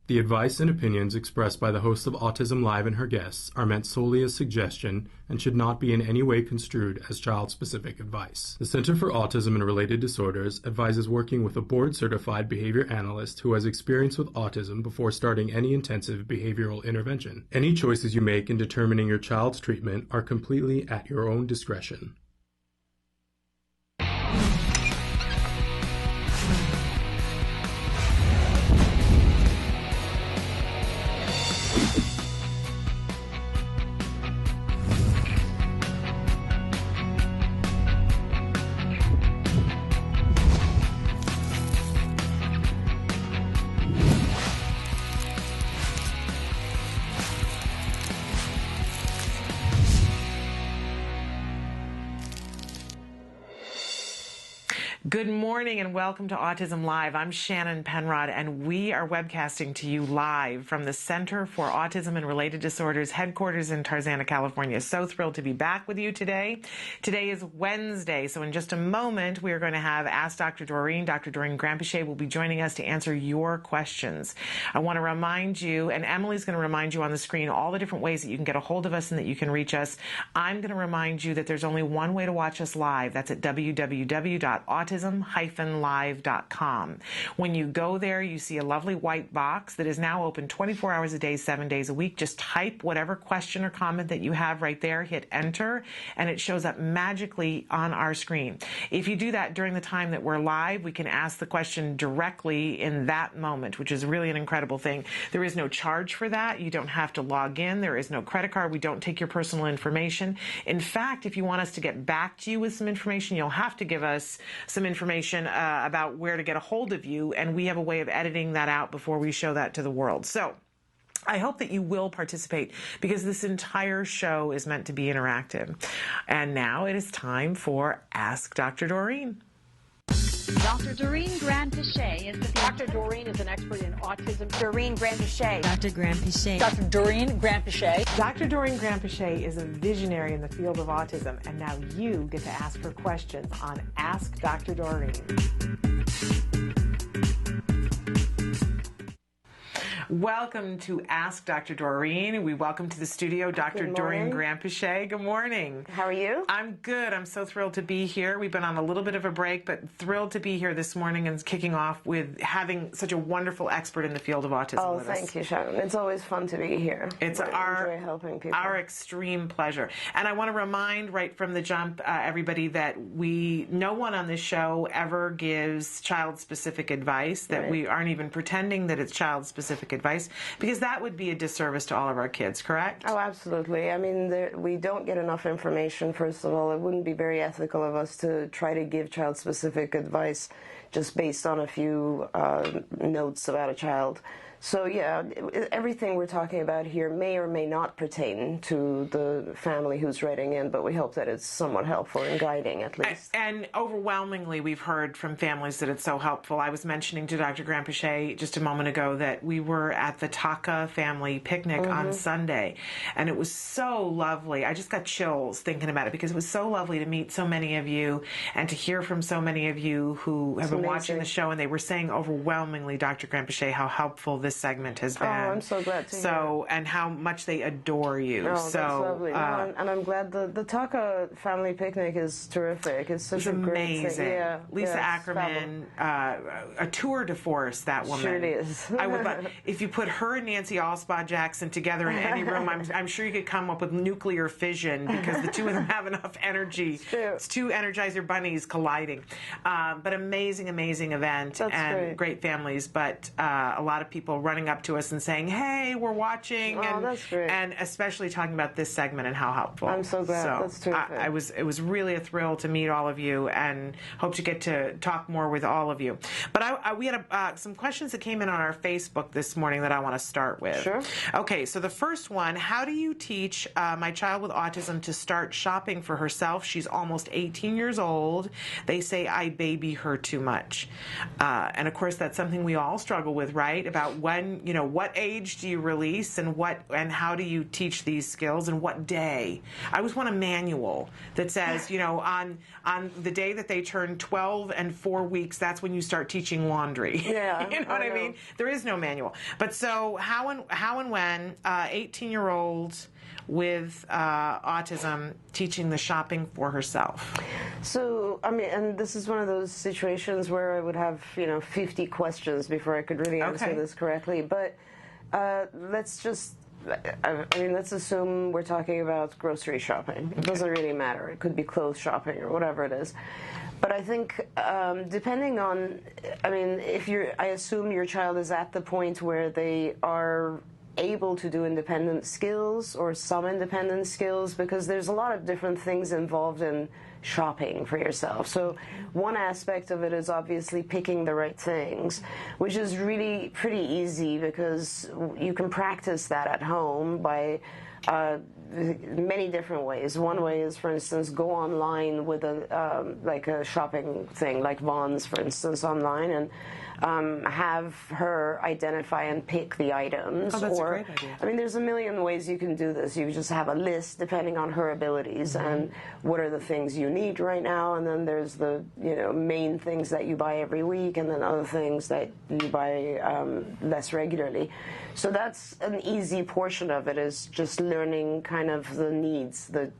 The advice and opinions expressed by the host of Autism Live and her guests are meant solely as suggestion and should not be in any way construed as child-specific advice. The Center for Autism and Related Disorders advises working with a board-certified behavior analyst who has experience with autism before starting any intensive behavioral intervention. Any choices you make in determining your child's treatment are completely at your own discretion. Good morning and welcome to Autism Live. I'm Shannon Penrod and we are webcasting to you live from the Center for Autism and Related Disorders headquarters in Tarzana, California. So thrilled to be back with you today. Today is Wednesday, so in just a moment we are going to have Ask Dr. Doreen. Dr. Doreen Granpeesheh will be joining us to answer your questions. I want to remind you, and Emily's going to remind you on the screen, all the different ways that you can get a hold of us and that you can reach us. I'm going to remind you that there's only one way to watch us live. That's at www.autism-live.com. When you go there, you see a lovely white box that is now open 24 hours a day, 7 days a week. Just type whatever question or comment that you have right there, hit enter, and it shows up magically on our screen. If you do that during the time that we're live, we can ask the question directly in that moment, which is really an incredible thing. There is no charge for that. You don't have to log in. There is no credit card. We don't take your personal information. In fact, if you want us to get back to you with some information, you'll have to give us some information about where to get a hold of you, and we have a way of editing that out before we show that to the world. So I hope that you will participate because this entire show is meant to be interactive. And now it is time for Ask Dr. Doreen. Dr. Doreen Granpeesheh is the Dr. Doreen is an expert in autism. Doreen Granpeesheh. Dr. Granpeesheh. Dr. Doreen Granpeesheh. Dr. Doreen Granpeesheh is a visionary in the field of autism, and now you get to ask her questions on Ask Dr. Doreen. Welcome to Ask Dr. Doreen. We welcome to the studio Dr. Doreen Granpeesheh. Good morning. How are you? I'm good. I'm so thrilled to be here. We've been on a little bit of a break, but thrilled to be here this morning and kicking off with having such a wonderful expert in the field of autism with us. Thank you, Shannon. It's always fun to be here. It's enjoy helping people. Our extreme pleasure. And I want to remind right from the jump, everybody, that no one on this show ever gives child-specific advice, that we aren't even pretending that it's child-specific advice, because that would be a disservice to all of our kids, correct? Oh, absolutely. I mean, we don't get enough information, first of all. It wouldn't be very ethical of us to try to give child-specific advice just based on a few notes about a child. So yeah, everything we're talking about here may or may not pertain to the family who's writing in, but we hope that it's somewhat helpful in guiding at least. And overwhelmingly, we've heard from families that it's so helpful. I was mentioning to Dr. Granpeesheh just a moment ago that we were at the TACA family picnic on Sunday, and it was so lovely. I just got chills thinking about it because it was so lovely to meet so many of you and to hear from so many of you who have been watching the show, and they were saying overwhelmingly, Dr. Granpeesheh, how helpful this segment has been. Oh, I'm so glad to hear. And how much they adore you. Oh, that's lovely. And I'm glad the TACA family picnic is terrific. It's such a great thing. Yeah, Lisa Ackerman, a tour de force, that woman. Sure it is. I would if you put her and Nancy Alspaugh-Jackson together in any room, I'm sure you could come up with nuclear fission because the two of them have enough energy. It's two Energizer bunnies colliding. But amazing event. That's great families, but a lot of people running up to us and saying, hey, we're watching. That's great. And especially talking about this segment and how helpful. I'm so glad. That's terrific. It was really a thrill to meet all of you and hope to get to talk more with all of you. But we had some questions that came in on our Facebook this morning that I want to start with. Sure. Okay, so the first one, how do you teach my child with autism to start shopping for herself? She's almost 18 years old. They say I baby her too much. And of course, that's something we all struggle with, right? About what when, what age do you release, and how do you teach these skills, and what day? I always want a manual that says, on the day that they turn 12 and 4 weeks, that's when you start teaching laundry. Yeah, you know what I mean? There is no manual. But so how and when 18-year-old with autism teaching the shopping for herself? So, and this is one of those situations where I would have, 50 questions before I could really answer this correctly. But let's assume we're talking about grocery shopping. It doesn't really matter. It could be clothes shopping or whatever it is. But I think depending on, I assume your child is at the point where they are able to do independent skills or some independent skills, because there's a lot of different things involved in shopping for yourself. So one aspect of it is obviously picking the right things, which is really pretty easy because you can practice that at home by many different ways. One way is, for instance, go online with a shopping thing like Vons, for instance, online, and have her identify and pick the items. Oh, that's a great idea. There's a million ways you can do this. You just have a list depending on her abilities and what are the things you need right now, and then there's the main things that you buy every week, and then other things that you buy less regularly. So that's an easy portion of it, is just learning kind of the needs, the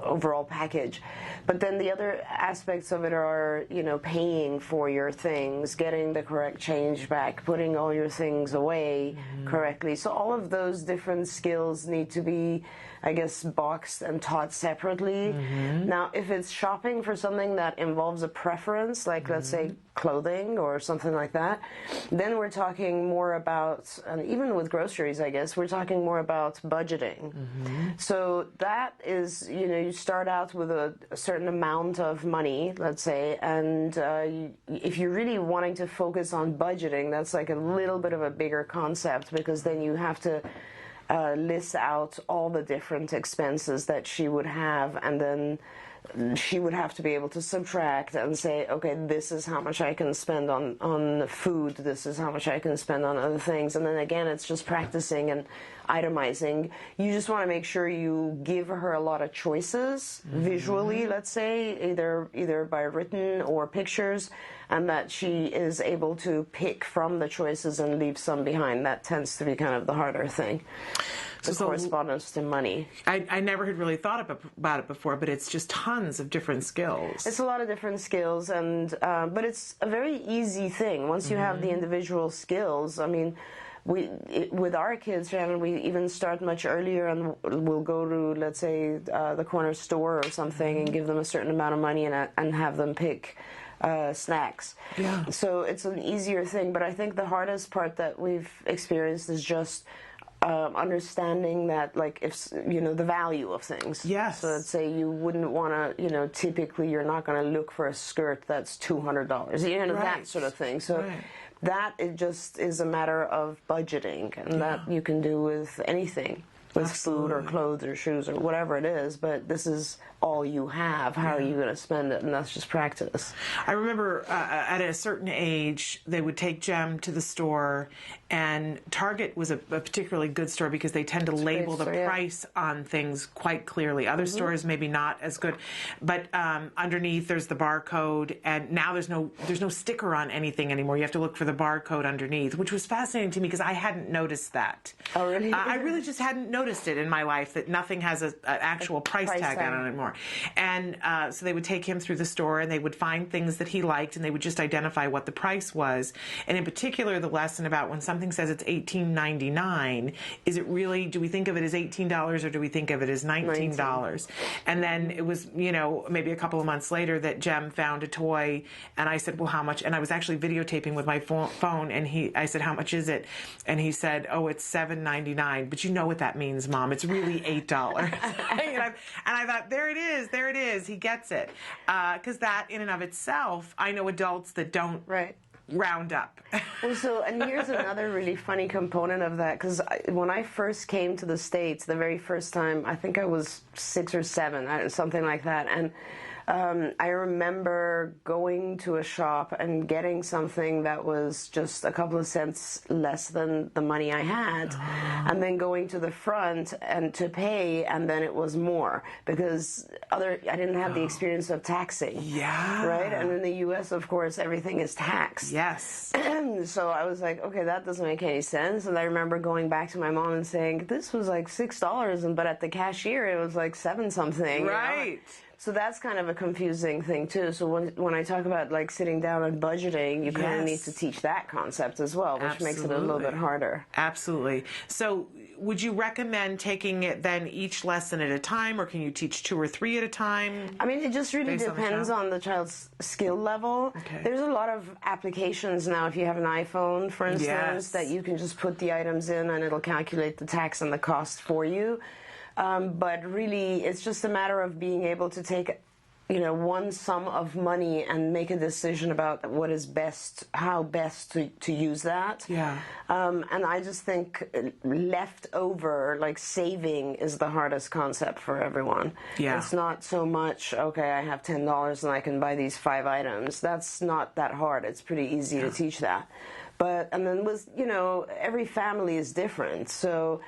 overall package. But then the other aspects of it are, paying for your things, getting the correct change back, putting all your things away correctly. So all of those different skills need to be, I guess, boxed and taught separately. Now, if it's shopping for something that involves a preference, like let's say clothing or something like that, then we're talking more about, and even with groceries, I guess, we're talking more about budgeting. So that is, you start out with a certain amount of money, let's say, and if you're really wanting to focus on budgeting, that's like a little bit of a bigger concept, because then you have to list out all the different expenses that she would have, and then she would have to be able to subtract and say, okay, this is how much I can spend on food, this is how much I can spend on other things. And then again, it's just practicing and itemizing. You just want to make sure you give her a lot of choices visually, let's say, either by written or pictures, and that she is able to pick from the choices and leave some behind. That tends to be kind of the harder thing. The correspondence to money. I never had really thought about it before, but it's just tons of different skills. It's a lot of different skills, and but it's a very easy thing. Once you have the individual skills, with our kids, Shannon, we even start much earlier, and we'll go to, let's say, the corner store or something, and give them a certain amount of money and have them pick snacks. Yeah. So it's an easier thing, but I think the hardest part that we've experienced is just understanding that, like, if the value of things. Yes. So let's say you wouldn't want to, typically you're not going to look for a skirt that's $200, right. That sort of thing. So that it just is a matter of budgeting, and that you can do with anything, with food or clothes or shoes or whatever it is. But this is all you have. How are you going to spend it? And that's just practice. I remember at a certain age, they would take Jem to the store, and Target was a particularly good store because they tend to label the price on things quite clearly. Other stores maybe not as good, but underneath there's the barcode, and now there's no sticker on anything anymore. You have to look for the barcode underneath, which was fascinating to me because I hadn't noticed that. Oh, really? I really just hadn't noticed it in my life, that nothing has an actual price tag on it anymore. And so they would take him through the store, and they would find things that he liked, and they would just identify what the price was. And in particular, the lesson about when something says it's $18.99, is it really, do we think of it as $18 or do we think of it as $19? And then it was, maybe a couple of months later that Jem found a toy, and I said, well, how much? And I was actually videotaping with my phone, and I said, how much is it? And he said, oh, it's $7.99. But you know what that means, Mom. It's really $8. And I thought, there it is. He gets it. Because that in and of itself, I know adults that don't round up. Well, and here's another really funny component of that, because when I first came to the States, the very first time, I think I was 6 or 7, something like that, and I remember going to a shop and getting something that was just a couple of cents less than the money I had, and then going to the front and to pay, and then it was more because I didn't have the experience of taxing. Yeah. Right? And in the U.S., of course, everything is taxed. Yes. So I was like, okay, that doesn't make any sense. And I remember going back to my mom and saying, this was like $6, but at the cashier it was like 7 something. Right. You know? So that's kind of a confusing thing too. So when I talk about like sitting down and budgeting, you kind of need to teach that concept as well, which makes it a little bit harder. Absolutely. So would you recommend taking it then each lesson at a time, or can you teach 2 or 3 at a time? I mean, it just really depends on the child's skill level. Okay. There's a lot of applications now, if you have an iPhone, for instance, that you can just put the items in and it'll calculate the tax and the cost for you. But really, it's just a matter of being able to take, one sum of money and make a decision about what is best, how best to use that. Yeah. And I just think leftover, like saving, is the hardest concept for everyone. Yeah. It's not so much, okay, I have $10 and I can buy these 5 items. That's not that hard. It's pretty easy to teach that. And then with, every family is different. So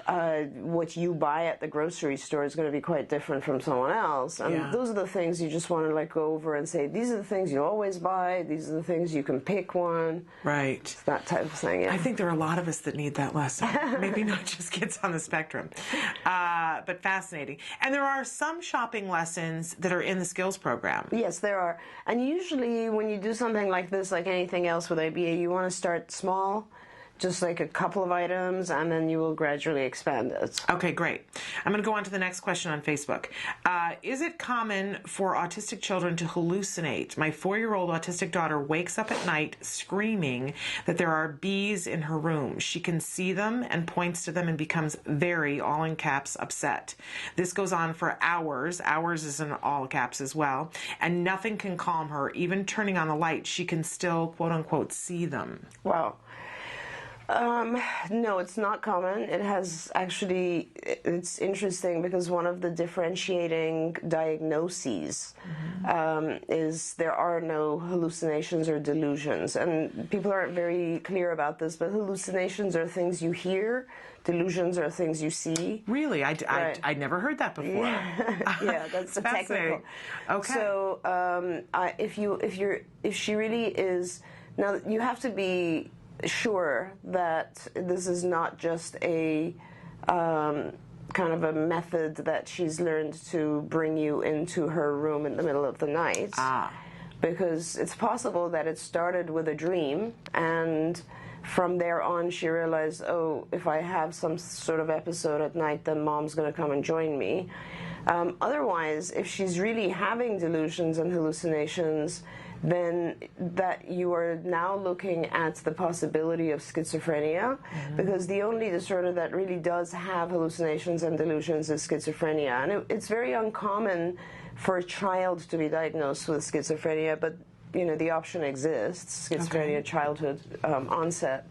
what you buy at the grocery store is going to be quite different from someone else. And those are the things you just want to go over and say, these are the things you always buy, these are the things you can pick one. Right. It's that type of thing. Yeah. I think there are a lot of us that need that lesson. Maybe not just kids on the spectrum. But fascinating. And there are some shopping lessons that are in the skills program. Yes, there are. And usually when you do something like this, like anything else with ABA, you want to start small. Just like a couple of items, and then you will gradually expand it. Okay, great. I'm going to go on to the next question on Facebook. Is it common for autistic children to hallucinate? My 4-year-old autistic daughter wakes up at night screaming that there are bees in her room. She can see them and points to them and becomes very, all in caps, upset. This goes on for hours. Hours is in all caps as well. And nothing can calm her. Even turning on the light, she can still, quote unquote, see them. Wow. No, it's not common. It has actually, it's interesting because one of the differentiating diagnoses is there are no hallucinations or delusions. And people aren't very clear about this, but hallucinations are things you hear. Delusions are things you see. Really? I never heard that before. Yeah, that's the technical. Okay. So if she really is, now you have to be sure that this is not just a kind of a method that she's learned to bring you into her room in the middle of the night. Because it's possible that it started with a dream, and from there on she realized, oh, if I have some sort of episode at night, then mom's going to come and join me. Otherwise, if she's really having delusions and hallucinations, then that you are now looking at the possibility of schizophrenia, because the only disorder that really does have hallucinations and delusions is schizophrenia. And it's very uncommon for a child to be diagnosed with schizophrenia, but the option exists, schizophrenia, childhood onset.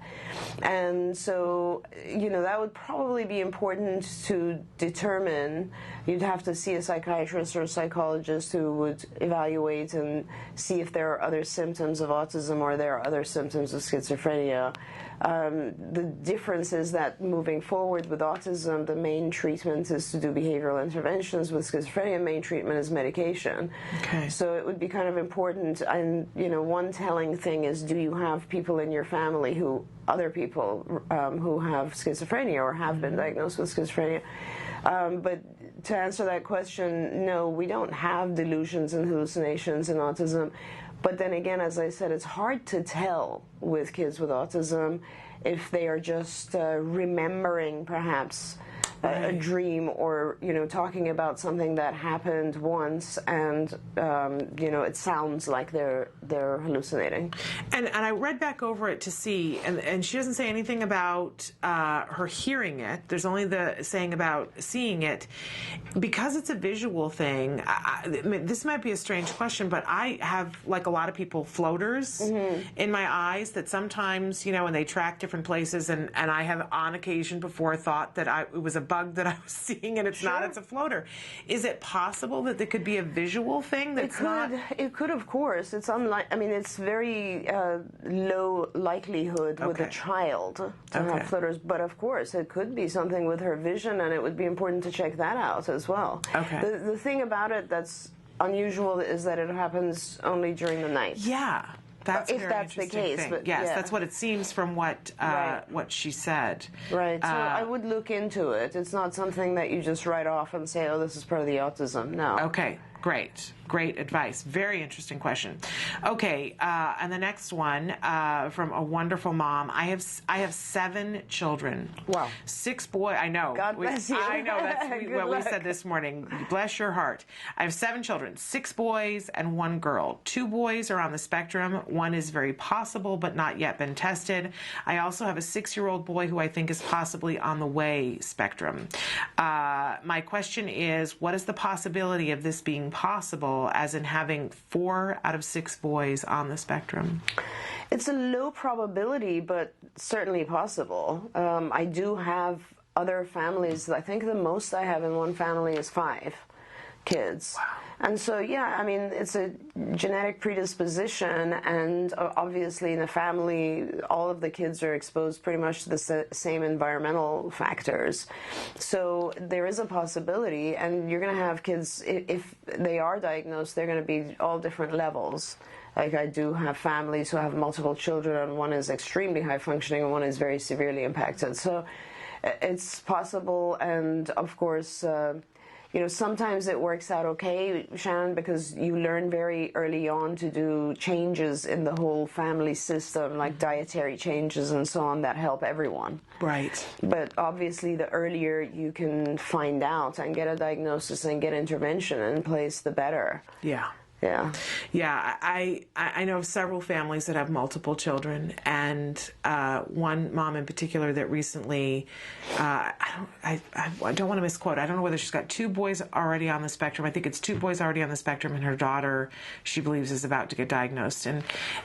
And so, that would probably be important to determine. You'd have to see a psychiatrist or a psychologist who would evaluate and see if there are other symptoms of autism or there are other symptoms of schizophrenia. The difference is that moving forward with autism, the main treatment is to do behavioral interventions. With schizophrenia, main treatment is medication. Okay. So it would be kind of important. And, one telling thing is, do you have people in your family other people who have schizophrenia or have been diagnosed with schizophrenia? But to answer that question, no, we don't have delusions and hallucinations in autism. But then again, as I said, it's hard to tell with kids with autism if they are just remembering perhaps a dream, or talking about something that happened once, and it sounds like they're they're hallucinating. And I read back over it to see, and she doesn't say anything about her hearing it. There's only the saying about seeing it. Because it's a visual thing, I mean, this might be a strange question, but I have, like a lot of people, floaters in my eyes that sometimes, you know, when they track different places, and I have on occasion before thought that it was a bug that I was seeing, and it's not, it's a floater. Is it possible that there could be a visual thing that's not? It could, of course. It's I mean, it's very low likelihood with a child to have floaters, but of course, it could be something with her vision, and it would be important to check that out as well. The thing about it that's unusual is that it happens only during the night. Yeah. That's if that's the case, but yes, that's what it seems from what she said. Right. So I would look into it. It's not something that you just write off and say, "Oh, this is part of the autism." No. Okay. Great advice. Very interesting question. Okay, and the next one from a wonderful mom. I have 7 children. Wow. 6 boys. I know. God bless you. I know. That's what we said this morning. Bless your heart. I have 7 children. 6 boys and 1 girl. 2 boys are on the spectrum. 1 is very possible, but not yet been tested. I also have a 6-year-old boy who I think is possibly on the way spectrum. My question is, what is the possibility of this being possible, as in having 4 out of 6 boys on the spectrum? It's a low probability, but certainly possible. I do have other families. I think the most I have in one family is 5 kids. Wow. And so, yeah, I mean, it's a genetic predisposition, and obviously in the family, all of the kids are exposed pretty much to the same environmental factors. So there is a possibility, and you're going to have kids, if they are diagnosed, they're going to be all different levels. Like, I do have families who have multiple children, and one is extremely high functioning and one is very severely impacted. So it's possible, and of course, you know, sometimes it works out okay, Shannon, because you learn very early on to do changes in the whole family system, like dietary changes and so on, that help everyone. Right. But obviously, the earlier you can find out and get a diagnosis and get intervention in place, the better. Yeah. Yeah, I know of several families that have multiple children, and one mom in particular that recently, I don't want to misquote. I don't know whether she's got 2 boys already on the spectrum. I think it's 2 boys already on the spectrum, and her daughter, she believes, is about to get diagnosed.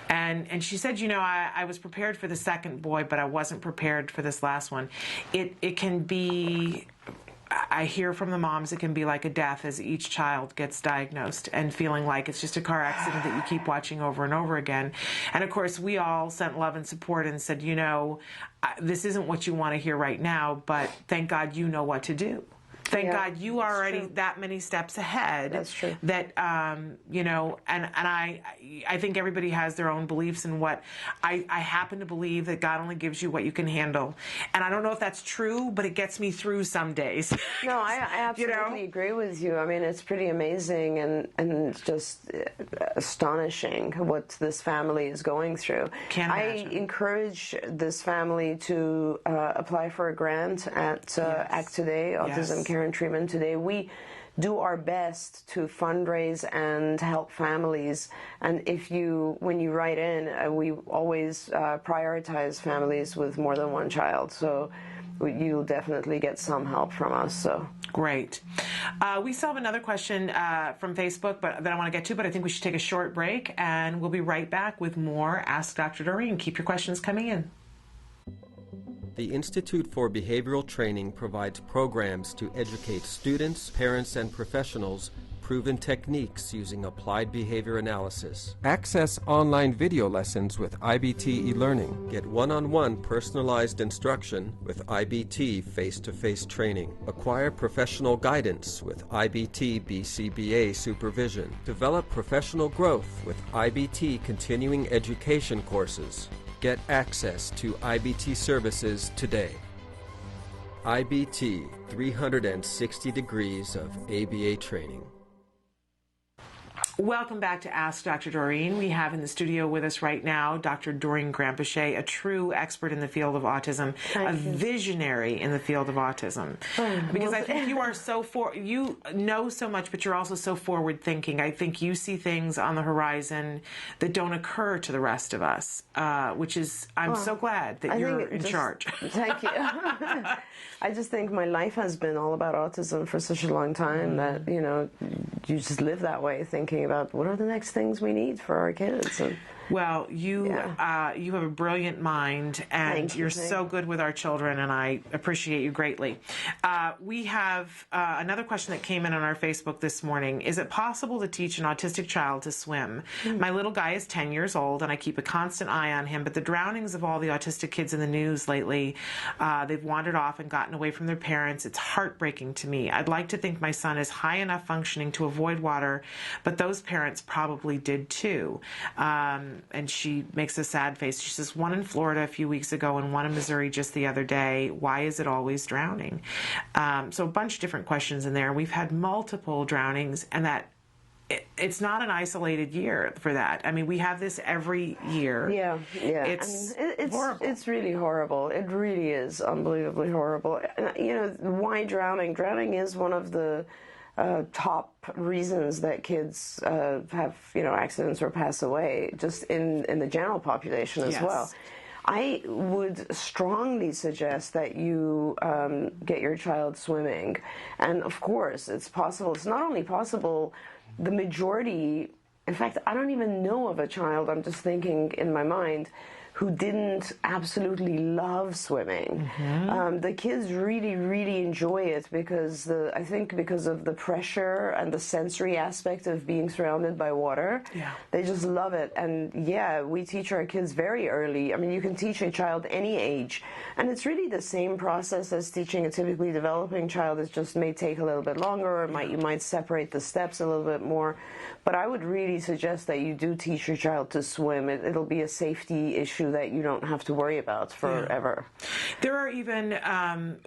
And she said, you know, I was prepared for the second boy, but I wasn't prepared for this last one. It can be. I hear from the moms, it can be like a death as each child gets diagnosed, and feeling like it's just a car accident that you keep watching over and over again. And of course, we all sent love and support and said, you know, this isn't what you want to hear right now, but thank God you know what to do. Thank God you are already that many steps ahead. That's true. That, you know, and I think everybody has their own beliefs in what, I happen to believe that God only gives you what you can handle. And I don't know if that's true, but it gets me through some days. No, I absolutely agree with you. I mean, it's pretty amazing and just astonishing what this family is going through. I encourage this family to apply for a grant at ACT Today, Autism Care and Treatment Today. We do our best to fundraise and help families, and when you write in, we always prioritize families with more than 1 child, so you'll definitely get some help from us. So great. We still have another question from Facebook that I want to get to, but I think we should take a short break, and we'll be right back with more Ask Dr. Doreen. Keep your questions coming in. The Institute for Behavioral Training provides programs to educate students, parents, and professionals proven techniques using applied behavior analysis. Access online video lessons with IBT e-learning. Get one-on-one personalized instruction with IBT face-to-face training. Acquire professional guidance with IBT BCBA supervision. Develop professional growth with IBT continuing education courses. Get access to IBT services today. IBT, 360 degrees of ABA training. Welcome back to Ask Dr. Doreen. We have in the studio with us right now Dr. Doreen Granpeesheh, a true expert in the field of autism, a visionary in the field of autism. Because I think you are you know so much, but you're also so forward thinking. I think you see things on the horizon that don't occur to the rest of us, which is, I'm so glad that you're in charge. Thank you. I just think my life has been all about autism for such a long time that, you know, you just live that way, thinking about what are the next things we need for our kids. And, well, you have a brilliant mind, and you're so good with our children, and I appreciate you greatly. We have another question that came in on our Facebook this morning. Is it possible to teach an autistic child to swim? My little guy is 10 years old, and I keep a constant eye on him, but the drownings of all the autistic kids in the news lately, they've wandered off and gotten away from their parents. It's heartbreaking to me. I'd like to think my son is high enough functioning to avoid water, but those parents probably did too. And she makes a sad face. She says, one in Florida a few weeks ago and one in Missouri just the other day. Why is it always drowning? So a bunch of different questions in there. We've had multiple drownings, and that it's not an isolated year for that. I mean, we have this every year. Yeah. It's horrible. It's really horrible. It really is unbelievably horrible. You know, why drowning? Drowning is one of the top reasons that kids have, you know, accidents or pass away, just in the general population as well. I would strongly suggest that you get your child swimming. And of course, it's possible. It's not only possible, the majority, in fact, I don't even know of a child, I'm just thinking in my mind, who didn't absolutely love swimming. The kids really, really enjoy it because I think because of the pressure and the sensory aspect of being surrounded by water. They just love it. And yeah, we teach our kids very early. I mean, you can teach a child any age, and it's really the same process as teaching a typically developing child. It just may take a little bit longer, or you might separate the steps a little bit more. But I would really suggest that you do teach your child to swim. It'll be a safety issue that you don't have to worry about forever. There are even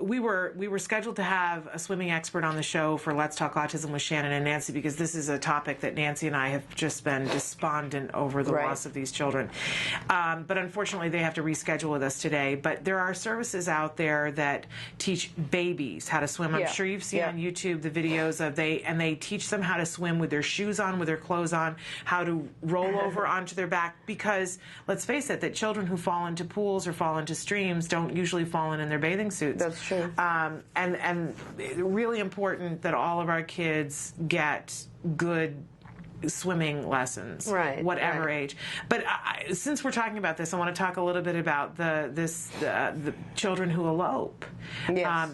we were scheduled to have a swimming expert on the show for Let's Talk Autism with Shannon and Nancy, because this is a topic that Nancy and I have just been despondent over the loss of these children. But unfortunately, they have to reschedule with us today. But there are services out there that teach babies how to swim. I'm sure you've seen on YouTube the videos of they teach them how to swim with their shoes on, with their clothes on, how to roll over onto their back, because let's face it, that children who fall into pools or fall into streams don't usually fall in their bathing suits. That's true. And really important that all of our kids get good swimming lessons, whatever age. But since we're talking about this, I want to talk a little bit about the children who elope,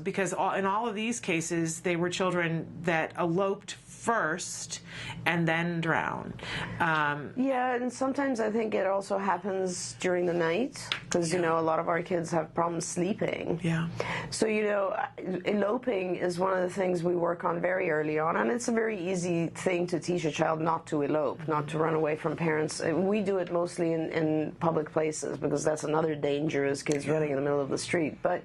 because in all of these cases, they were children that eloped first and then drown. And sometimes I think it also happens during the night, because you know, a lot of our kids have problems sleeping. So you know, eloping is one of the things we work on very early on, and it's a very easy thing to teach a child not to elope, not to run away from parents. We do it mostly in public places, because that's another danger, is kids running in the middle of the street. But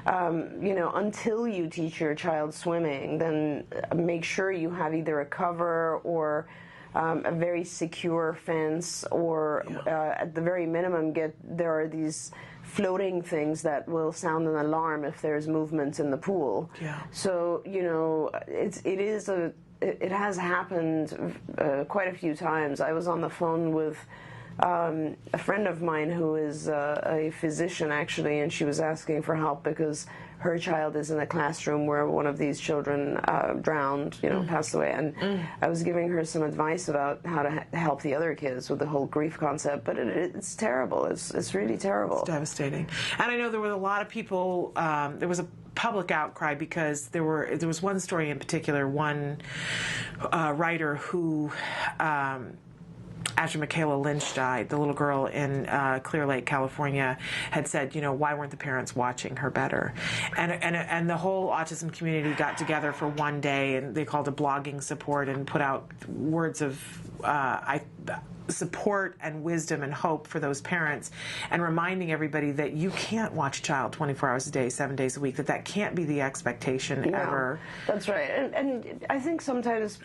you know, until you teach your child swimming, then make sure you have either a cover or a very secure fence, or at the very minimum, there are these floating things that will sound an alarm if there's movement in the pool. So you know, it has happened quite a few times. I was on the phone with a friend of mine who is a physician, actually, and she was asking for help because her child is in a classroom where one of these children drowned, you know, passed away. And I was giving her some advice about how to help the other kids with the whole grief concept, but it's terrible. It's really terrible. It's devastating. And I know there were a lot of people, there was a public outcry because there was one story in particular, one writer who after Michaela Lynch died, the little girl in Clear Lake, California, had said, you know, why weren't the parents watching her better? And the whole autism community got together for one day, and they called it blogging support and put out words of support and wisdom and hope for those parents, and reminding everybody that you can't watch a child 24 hours a day, 7 days a week, that can't be the expectation ever. That's right. And I think sometimes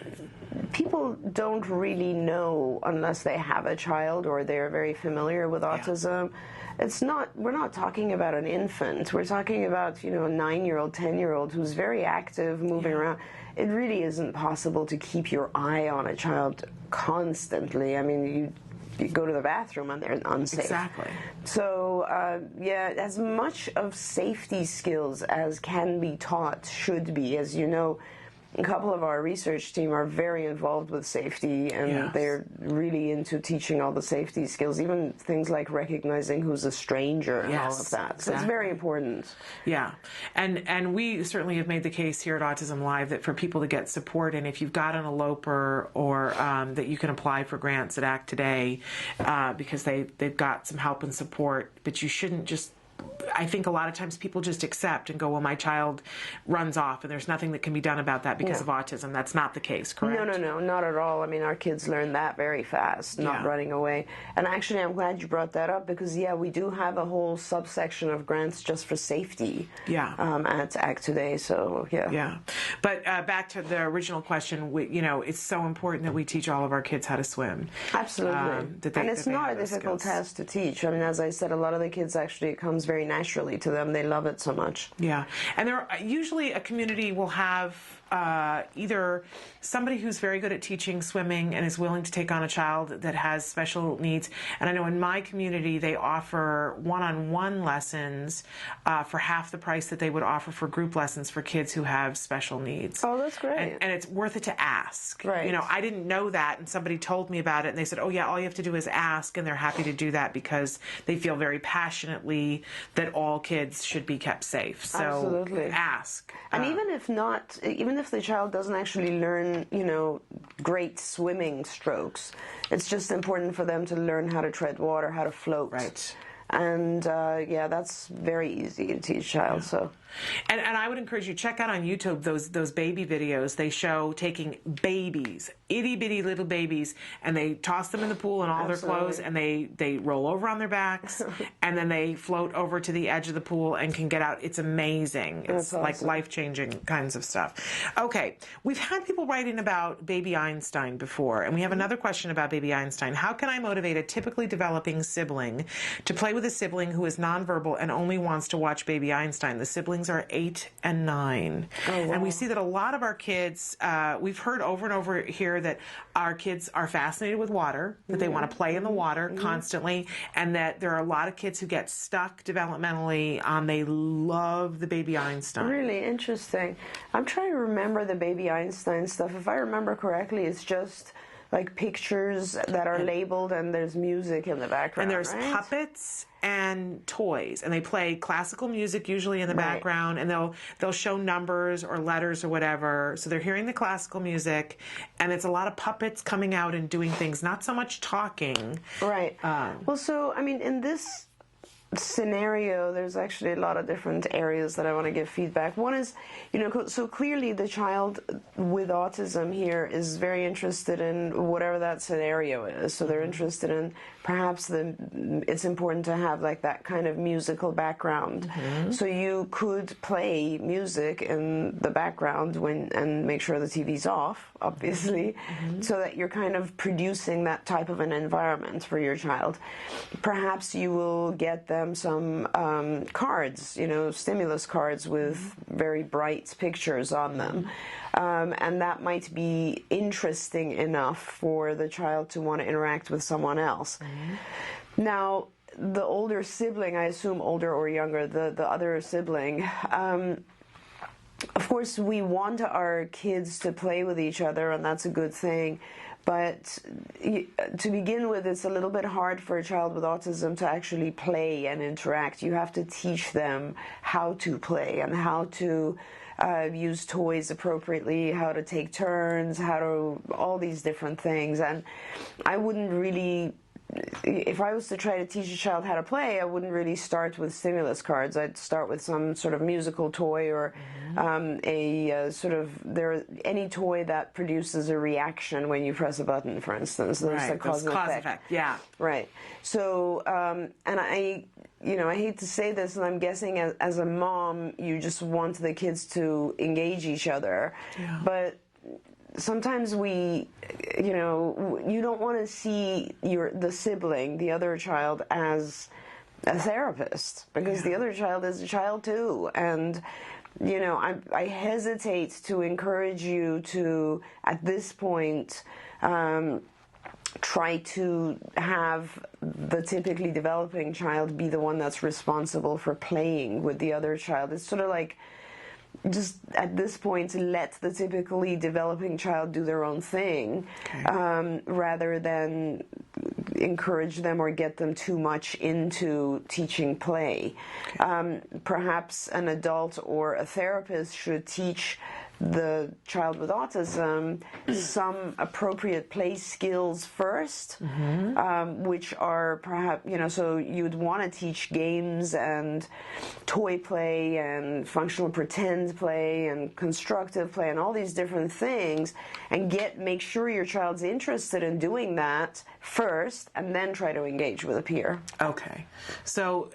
people don't really know unless they have a child or they're very familiar with autism. We're not talking about an infant. We're talking about, a 9-year-old, 10-year-old who's very active, moving around. It really isn't possible to keep your eye on a child constantly. I mean, you go to the bathroom and they're unsafe. Exactly. So, as much of safety skills as can be taught should be. As you know, a couple of our research team are very involved with safety, and they're really into teaching all the safety skills, even things like recognizing who's a stranger and all of that. So it's very important. Yeah, and we certainly have made the case here at Autism Live that for people to get support, and if you've got an eloper or that you can apply for grants at Act Today because they've got some help and support, but you shouldn't just, I think a lot of times people just accept and go, well, my child runs off and there's nothing that can be done about that because of autism. That's not the case, correct? No, not at all. I mean, our kids learn that very fast, not running away. And actually, I'm glad you brought that up because, we do have a whole subsection of grants just for safety at Act Today. So, Yeah. But back to the original question, it's so important that we teach all of our kids how to swim. Absolutely. And it's not a difficult task to teach. I mean, as I said, a lot of the kids actually, it comes very naturally to them. They love it so much. Yeah. And usually a community will have either somebody who's very good at teaching swimming and is willing to take on a child that has special needs. And I know in my community they offer one-on-one lessons for half the price that they would offer for group lessons for kids who have special needs. Oh, that's great. And it's worth it to ask. Right. I didn't know that, and somebody told me about it, and they said, oh yeah, all you have to do is ask, and they're happy to do that because they feel very passionately that all kids should be kept safe. So absolutely. Ask. And even if the child doesn't actually learn, great swimming strokes, it's just important for them to learn how to tread water, how to float. Right. And that's very easy to teach a child. So. And I would encourage you, check out on YouTube those baby videos. They show taking babies, itty bitty little babies, and they toss them in the pool in all their clothes, and they roll over on their backs, and then they float over to the edge of the pool and can get out. It's amazing. It's like life-changing kinds of stuff. Okay, we've had people writing about baby Einstein before, and we have another question about baby Einstein. How can I motivate a typically developing sibling to play with a sibling who is nonverbal and only wants to watch baby Einstein? The siblings are 8 and 9. Oh, wow. And we see that a lot of our kids, we've heard over and over here that our kids are fascinated with water, that they want to play in the water constantly, and that there are a lot of kids who get stuck developmentally on they love the baby Einstein. Really interesting. I'm trying to remember the baby Einstein stuff. If I remember correctly, it's just like pictures that are labeled and there's music in the background. And there's puppets and toys, and they play classical music usually in the background, and they'll show numbers or letters or whatever. So they're hearing the classical music, and it's a lot of puppets coming out and doing things, not so much talking. Right. Well, so I mean, in this scenario, there's actually a lot of different areas that I want to give feedback. One is, so clearly the child with autism here is very interested in whatever that scenario is. So they're interested in perhaps it's important to have like that kind of musical background. So you could play music in the background and make sure the TV's off, obviously, so that you're kind of producing that type of an environment for your child. Perhaps you will get them some cards, stimulus cards with very bright pictures on them. And that might be interesting enough for the child to want to interact with someone else. Now, the older sibling, I assume older or younger, the other sibling, of course we want our kids to play with each other, and that's a good thing. But to begin with, it's a little bit hard for a child with autism to actually play and interact. You have to teach them how to play and how to use toys appropriately, how to take turns, all these different things. And I wouldn't really, if I was to try to teach a child how to play, I wouldn't really start with stimulus cards. I'd start with some sort of musical toy or Any toy that produces a reaction when you press a button, for instance. There's a cause and effect. Yeah. Right. So, and I hate to say this, and I'm guessing as a mom, you just want the kids to engage each other. Yeah. But sometimes you don't want to see the sibling, the other child, as a therapist, because the other child is a child too. And, I hesitate to encourage you to, at this point, try to have the typically developing child be the one that's responsible for playing with the other child. It's sort of like, just at this point, let the typically developing child do their own thing, rather than encourage them or get them too much into teaching play. Perhaps an adult or a therapist should teach the child with autism some appropriate play skills first, which are perhaps, so you'd want to teach games and toy play and functional pretend play and constructive play and all these different things, and make sure your child's interested in doing that first, and then try to engage with a peer. Okay. So,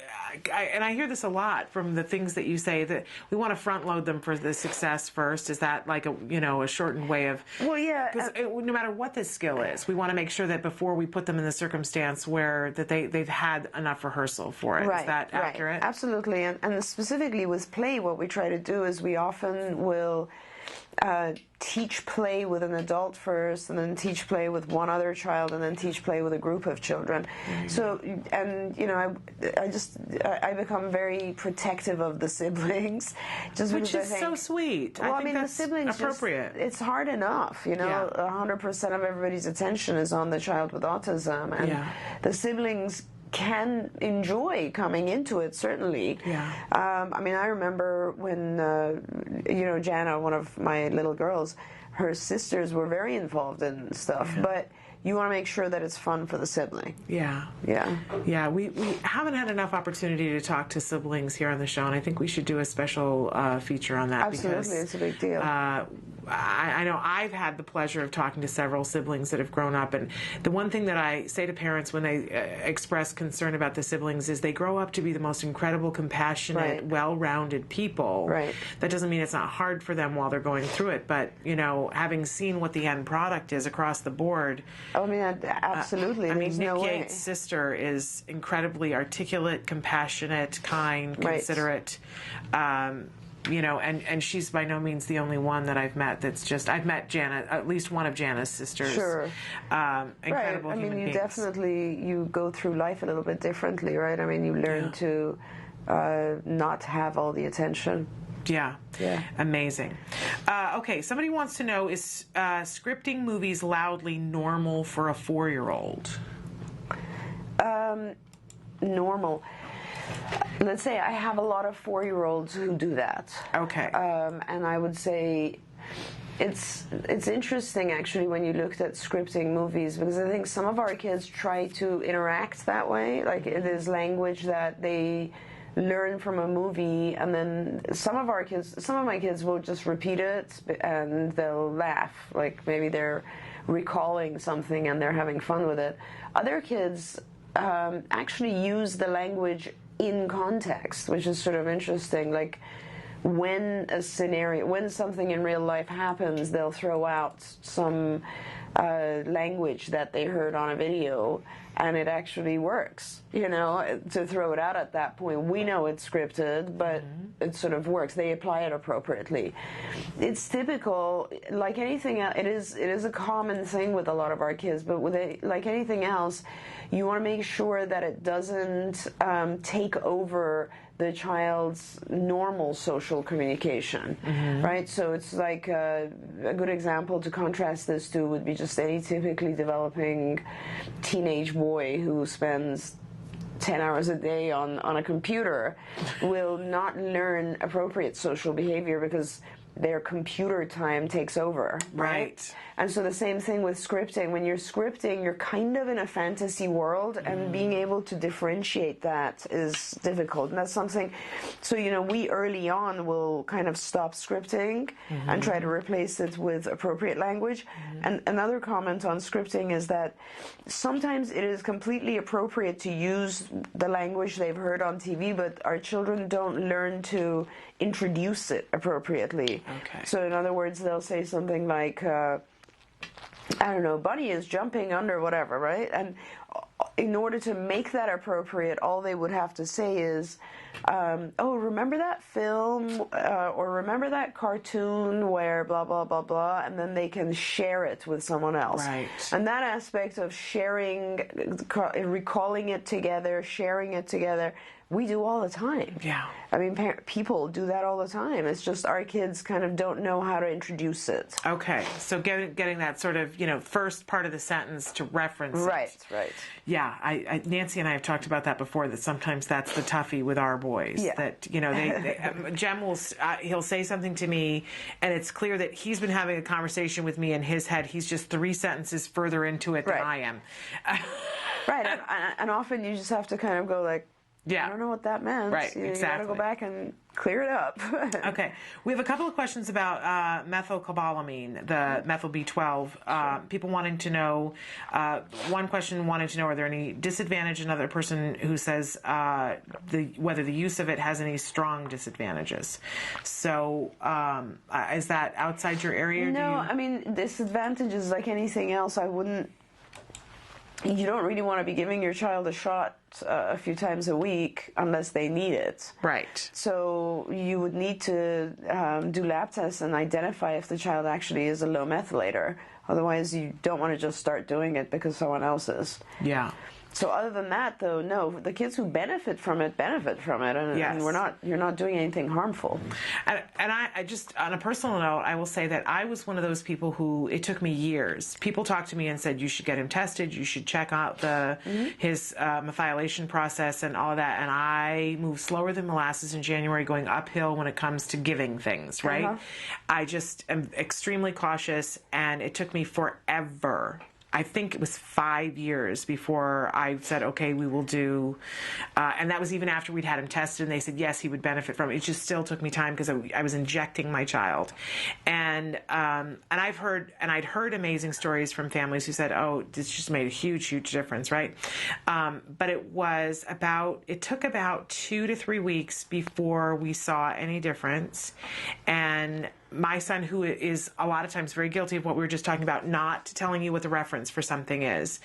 and I hear this a lot from the things that you say, that we want to front load them for the success first. Is that like a shortened way of? Well, yeah. Because no matter what the skill is, we want to make sure that before we put them in the circumstance where that they've had enough rehearsal for it. Right, is that accurate? Right. Absolutely. And specifically with play, what we try to do is we often will teach play with an adult first, and then teach play with one other child, and then teach play with a group of children. So, and I become very protective of the siblings, just which because is I think, so sweet. Well, I think that's the siblings appropriate. It's hard enough, 100% of everybody's attention is on the child with autism, and the siblings can enjoy coming into it, certainly. I remember when Jana, one of my little girls, her sisters were very involved in stuff, but you want to make sure that it's fun for the sibling. We haven't had enough opportunity to talk to siblings here on the show, and I think we should do a special feature on that. Absolutely, because it's a big deal. I know I've had the pleasure of talking to several siblings that have grown up, and the one thing that I say to parents when they express concern about the siblings is they grow up to be the most incredible, compassionate, well-rounded people. That doesn't mean it's not hard for them while they're going through it, but having seen what the end product is across the board. Absolutely. Nick Yates' sister is incredibly articulate, compassionate, kind, considerate. And she's by no means the only one that I've met I've met Jana, at least one of Jana's sisters. Sure. Incredible human beings. You go through life a little bit differently, right? You learn to not have all the attention. Amazing. Okay, somebody wants to know, is scripting movies loudly normal for a 4-year-old? Normal. Let's say I have a lot of 4-year-olds who do that. Okay. And I would say it's interesting, actually, when you looked at scripting movies, because I think some of our kids try to interact that way. Like, it is language that they learn from a movie, and then some of my kids will just repeat it and they'll laugh, like maybe they're recalling something and they're having fun with it. Other kids actually use the language in context, which is sort of interesting. Like, when something in real life happens, they'll throw out some language that they heard on a video, and it actually works, to throw it out at that point. We know it's scripted, but it sort of works. They apply it appropriately. It's typical, like anything else, it is a common thing with a lot of our kids, but like anything else, you want to make sure that it doesn't take over the child's normal social communication, right? So it's like a good example to contrast this to would be just any typically developing teenage boy who spends 10 hours a day on a computer will not learn appropriate social behavior, because their computer time takes over, right? And so the same thing with scripting. When you're scripting, you're kind of in a fantasy world, and being able to differentiate that is difficult. And that's something, so, you know, we early on will kind of stop scripting and try to replace it with appropriate language. And another comment on scripting is that sometimes it is completely appropriate to use the language they've heard on TV, but our children don't learn to introduce it appropriately. Okay. So in other words, they'll say something like, I don't know, Bunny is jumping under whatever, right? And in order to make that appropriate, all they would have to say is, oh, remember that film or remember that cartoon where blah, blah, blah, blah, and then they can share it with someone else. Right. And that aspect of sharing, recalling it together, sharing it together, we do all the time. Yeah. I mean, people do that all the time. It's just our kids kind of don't know how to introduce it. Okay, so getting that sort of, you know, first part of the sentence to reference it. Right. Yeah, Nancy and I have talked about that before, that sometimes that's the toughie with our boys. Yeah. That, you know, Jem will, he'll say something to me, and it's clear that he's been having a conversation with me in his head. He's just 3 sentences further into it than I am. Right, and often you just have to kind of go like, I don't know what that meant. Right, you exactly. You got to go back and clear it up. Okay. We have a couple of questions about methylcobalamin, the methyl B12. People wanting to know, one question wanting to know, are there any disadvantage? Another person who says whether the use of it has any strong disadvantages. So is that outside your area? No, I mean, disadvantages like anything else. You don't really want to be giving your child a shot a few times a week unless they need it. Right. So you would need to do lab tests and identify if the child actually is a low methylator. Otherwise, you don't want to just start doing it because someone else is. Yeah. So other than that, though, no, the kids who benefit from it, and you're not doing anything harmful. And I just, on a personal note, I will say that I was one of those people who, it took me years. People talked to me and said, you should get him tested, you should check out his methylation process and all of that. And I moved slower than molasses in January, going uphill when it comes to giving things, right? I just am extremely cautious, and it took me forever. I think it was 5 years before I said, okay, we will do, and that was even after we'd had him tested, and they said, yes, he would benefit from it. It just still took me time because I was injecting my child. And I'd heard amazing stories from families who said, oh, this just made a huge, huge difference, right? But it took about 2 to 3 weeks before we saw any difference. And my son, who is a lot of times very guilty of what we were just talking about, not telling you what the reference for something is.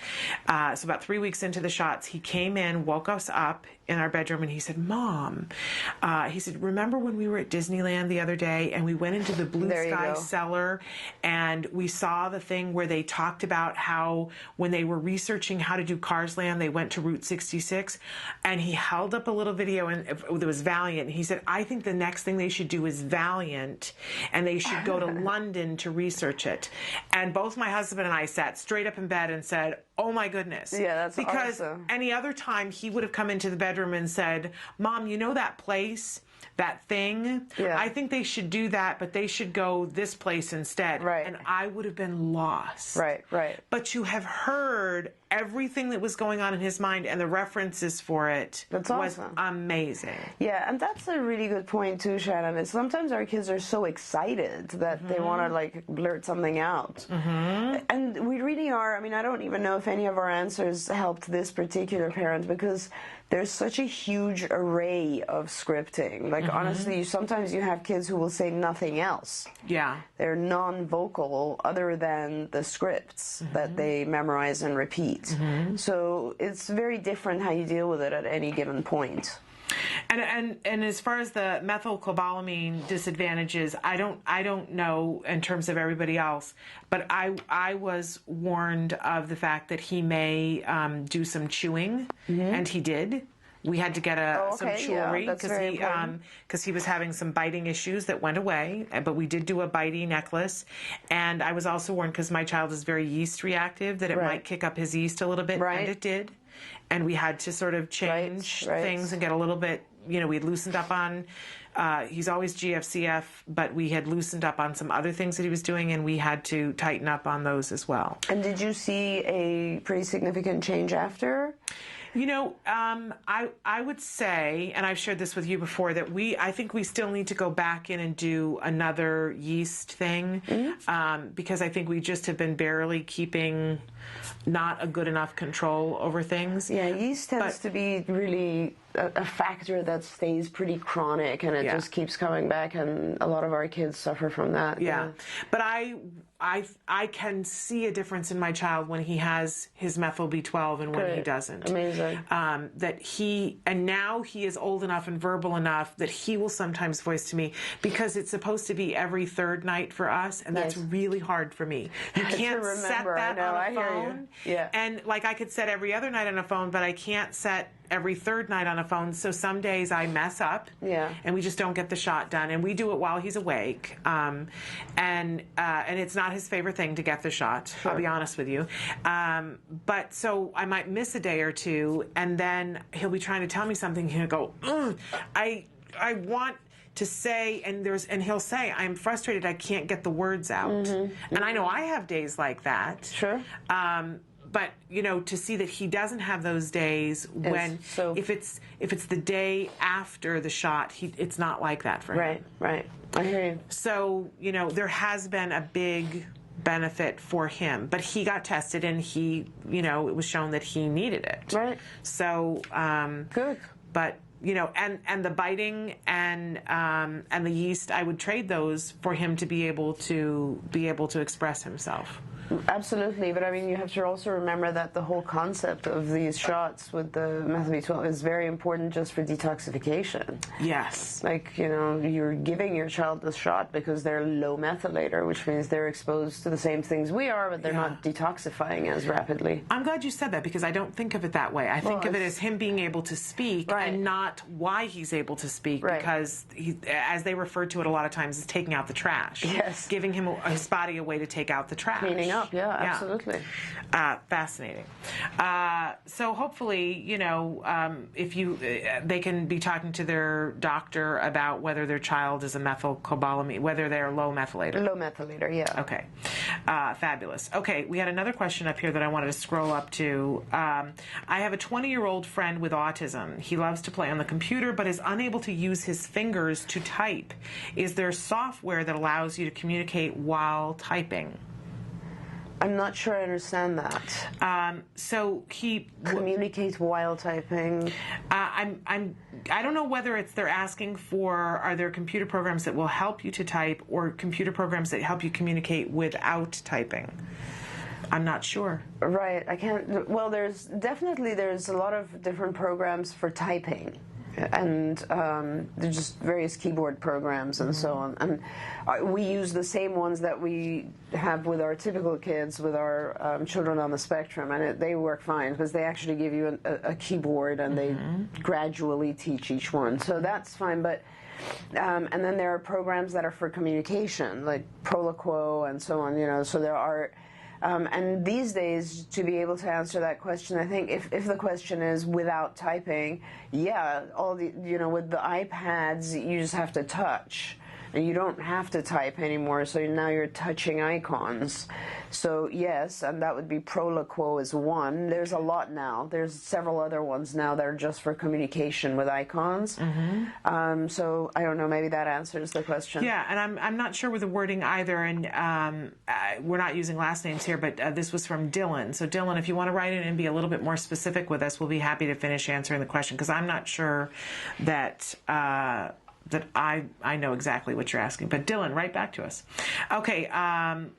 So about 3 weeks into the shots, he came in, woke us up in our bedroom, and he said, Mom, he said, remember when we were at Disneyland the other day and we went into the Blue Sky cellar and we saw the thing where they talked about how when they were researching how to do Cars Land, they went to Route 66, and he held up a little video, and it was Valiant. He said, I think the next thing they should do is Valiant, and they should go to London to research it. And both my husband and I sat straight up in bed and said, oh my goodness. Yeah, that's because awesome. Any other time he would have come into the bedroom and said, Mom, you know that place, that thing? Yeah. I think they should do that, but they should go this place instead. Right. And I would have been lost. Right. But you have heard everything that was going on in his mind, and the references for it was awesome. Amazing. Yeah, and that's a really good point too, Shannon. Is sometimes our kids are so excited that they want to like blurt something out. And we really are. I mean, I don't even know if any of our answers helped this particular parent, because there's such a huge array of scripting. Like honestly, sometimes you have kids who will say nothing else. Yeah. They're non-vocal other than the scripts that they memorize and repeat. So it's very different how you deal with it at any given point. And as far as the methylcobalamin disadvantages, I don't know in terms of everybody else, but I was warned of the fact that he may do some chewing, and he did. We had to get some jewelry because he was having some biting issues that went away. But we did do a bitey necklace, and I was also warned because my child is very yeast reactive that it might kick up his yeast a little bit, and it did. And we had to sort of change things and get a little bit. You know, we'd loosened up on He's always GFCF, but we had loosened up on some other things that he was doing, and we had to tighten up on those as well. And did you see a pretty significant change after? You know, I would say, and I've shared this with you before, that I think we still need to go back in and do another yeast thing, because I think we just have been barely keeping not a good enough control over things. Yeah, yeast tends to be really a factor that stays pretty chronic, and it just keeps coming back, and a lot of our kids suffer from that. Yeah. But I can see a difference in my child when he has his methyl B12 and when he doesn't. Amazing. And now he is old enough and verbal enough that he will sometimes voice to me, because it's supposed to be every third night for us, and that's really hard for me. You can't set that on a phone. Yeah. And like I could set every other night on a phone, but I can't set every third night on a phone. So some days I mess up, and we just don't get the shot done. And we do it while he's awake, and it's not his favorite thing to get the shot. I'll be honest with you. But so I might miss a day or two, and then he'll be trying to tell me something. He'll go, I want to say, and he'll say, I'm frustrated, I can't get the words out. And I know I have days like that. Sure. But you know, to see that he doesn't have those days when, if it's the day after the shot, it's not like that for him. Right. I hear you. So you know, there has been a big benefit for him, but he got tested, and he, you know, it was shown that he needed it. Right. So good. But you know, and the biting and the yeast, I would trade those for him to be able to express himself. Absolutely, but I mean, you have to also remember that the whole concept of these shots with the methyl B12 is very important just for detoxification. Yes. Like, you know, you're giving your child the shot because they're low methylator, which means they're exposed to the same things we are, but they're not detoxifying as rapidly. I'm glad you said that, because I don't think of it that way. I think of it as him being able to speak, and not why he's able to speak, because he, as they refer to it a lot of times, is taking out the trash. Yes. Giving him his body a way to take out the trash. Cleaning up, absolutely. Fascinating. So hopefully, you know, if they can be talking to their doctor about whether their child is a methylcobalamin, whether they're low methylator. Low methylator, yeah. Okay. Fabulous. Okay, we had another question up here that I wanted to scroll up to. I have a 20-year-old friend with autism. He loves to play on the computer, but is unable to use his fingers to type. Is there software that allows you to communicate while typing? I'm not sure I understand that. So he communicates while typing. I don't know whether they're asking for, are there computer programs that will help you to type, or computer programs that help you communicate without typing? I'm not sure. Right. I can't. Well, there's a lot of different programs for typing. And there's just various keyboard programs and so on. And we use the same ones that we have with our typical kids, with our children on the spectrum, and they work fine because they actually give you a keyboard, and they gradually teach each one. So that's fine. But and then there are programs that are for communication, like Proloquo and so on. You know, so there are. And these days, to be able to answer that question, I think if the question is without typing, with the iPads, you just have to touch. And you don't have to type anymore, so now you're touching icons. So yes, and that would be Proloquo is one. There's a lot now. There's several other ones now that are just for communication with icons. So I don't know, maybe that answers the question. Yeah, and I'm not sure with the wording either, and we're not using last names here, but this was from Dylan. So Dylan, if you want to write in and be a little bit more specific with us, we'll be happy to finish answering the question, because I'm not sure that I know exactly what you're asking. But Dylan, write back to us. Okay,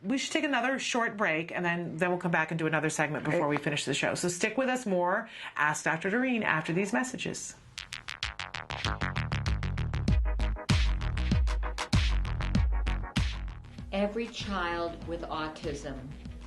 we should take another short break, and then we'll come back and do another segment before we finish the show. So stick with us more. Ask Dr. Doreen after these messages. Every child with autism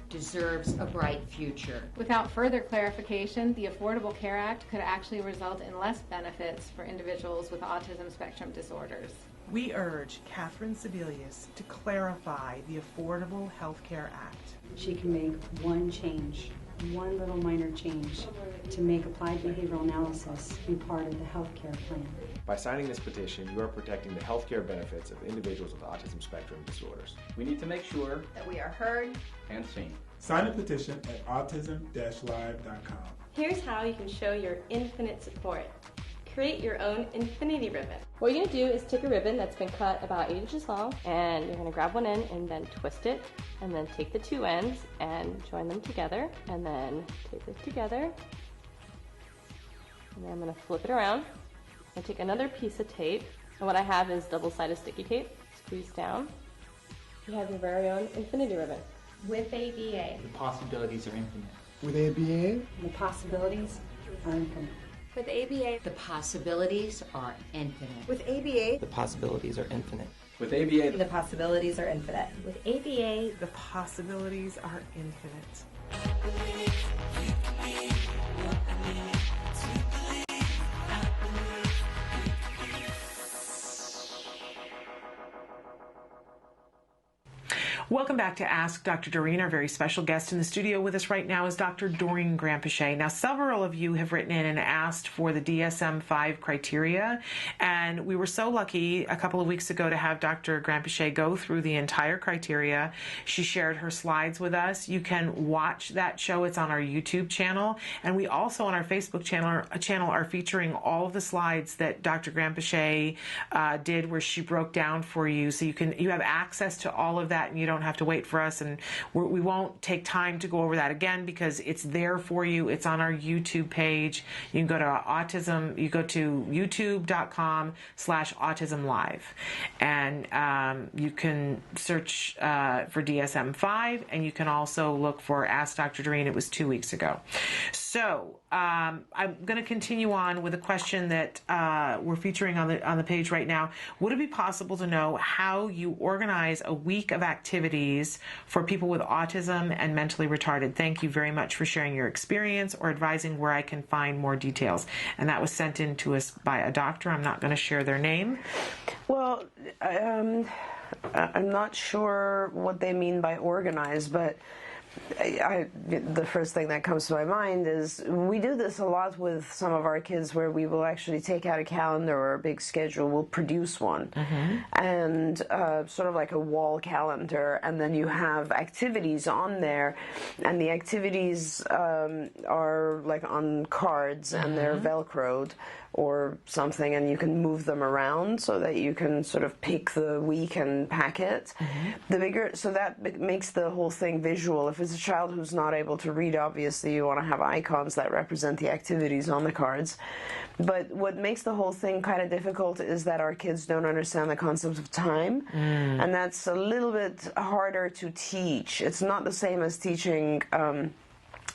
deserves a bright future. Without further clarification, the Affordable Care Act could actually result in less benefits for individuals with autism spectrum disorders. We urge Catherine Sebelius to clarify the Affordable Health Care Act. She can make one change one little minor change to make applied behavioral analysis be part of the healthcare plan. By signing this petition, you are protecting the healthcare benefits of individuals with autism spectrum disorders. We need to make sure that we are heard and seen. Sign the petition at autism-live.com. Here's how you can show your infinite support. Create your own infinity ribbon. What you're going to do is take a ribbon that's been cut about 8 inches long, and you're going to grab one end and then twist it, and then take the two ends and join them together, and then take it together, and then I'm going to flip it around and take another piece of tape, and what I have is double-sided sticky tape. Squeeze down. You have your very own infinity ribbon. With ABA, the possibilities are infinite. With ABA, the possibilities are infinite. With ABA, the possibilities are infinite. With ABA, the possibilities are infinite. With ABA, the possibilities are infinite. With ABA, the possibilities are infinite. Welcome back to Ask Dr. Doreen. Our very special guest in the studio with us right now is Dr. Doreen Granpeesheh. Now, several of you have written in and asked for the DSM-5 criteria, and we were so lucky a couple of weeks ago to have Dr. Granpeesheh go through the entire criteria. She shared her slides with us. You can watch that show. It's on our YouTube channel, and we also on our Facebook channel are featuring all of the slides that Dr. Granpeesheh did, where she broke down for you, so you have access to all of that, and you don't have to wait for us, and we won't take time to go over that again because it's there for you. It's on our YouTube page. You can go to youtube.com/autismlive, and you can search for DSM-5, and you can also look for Ask Dr. Doreen. It was 2 weeks ago. So I'm going to continue on with a question that we're featuring on the page right now. Would it be possible to know how you organize a week of activities for people with autism and mentally retarded? Thank you very much for sharing your experience or advising where I can find more details. And that was sent in to us by a doctor. I'm not going to share their name. Well, I'm not sure what they mean by organize, but the first thing that comes to my mind is we do this a lot with some of our kids, where we will actually take out a calendar or a big schedule. We'll produce one, and sort of like a wall calendar, and then you have activities on there, and the activities are like on cards, and they're Velcroed or something, and you can move them around so that you can sort of pick the week and pack it. So that makes the whole thing visual. If it's a child who's not able to read, obviously you want to have icons that represent the activities on the cards. But what makes the whole thing kind of difficult is that our kids don't understand the concept of time, and that's a little bit harder to teach. It's not the same as teaching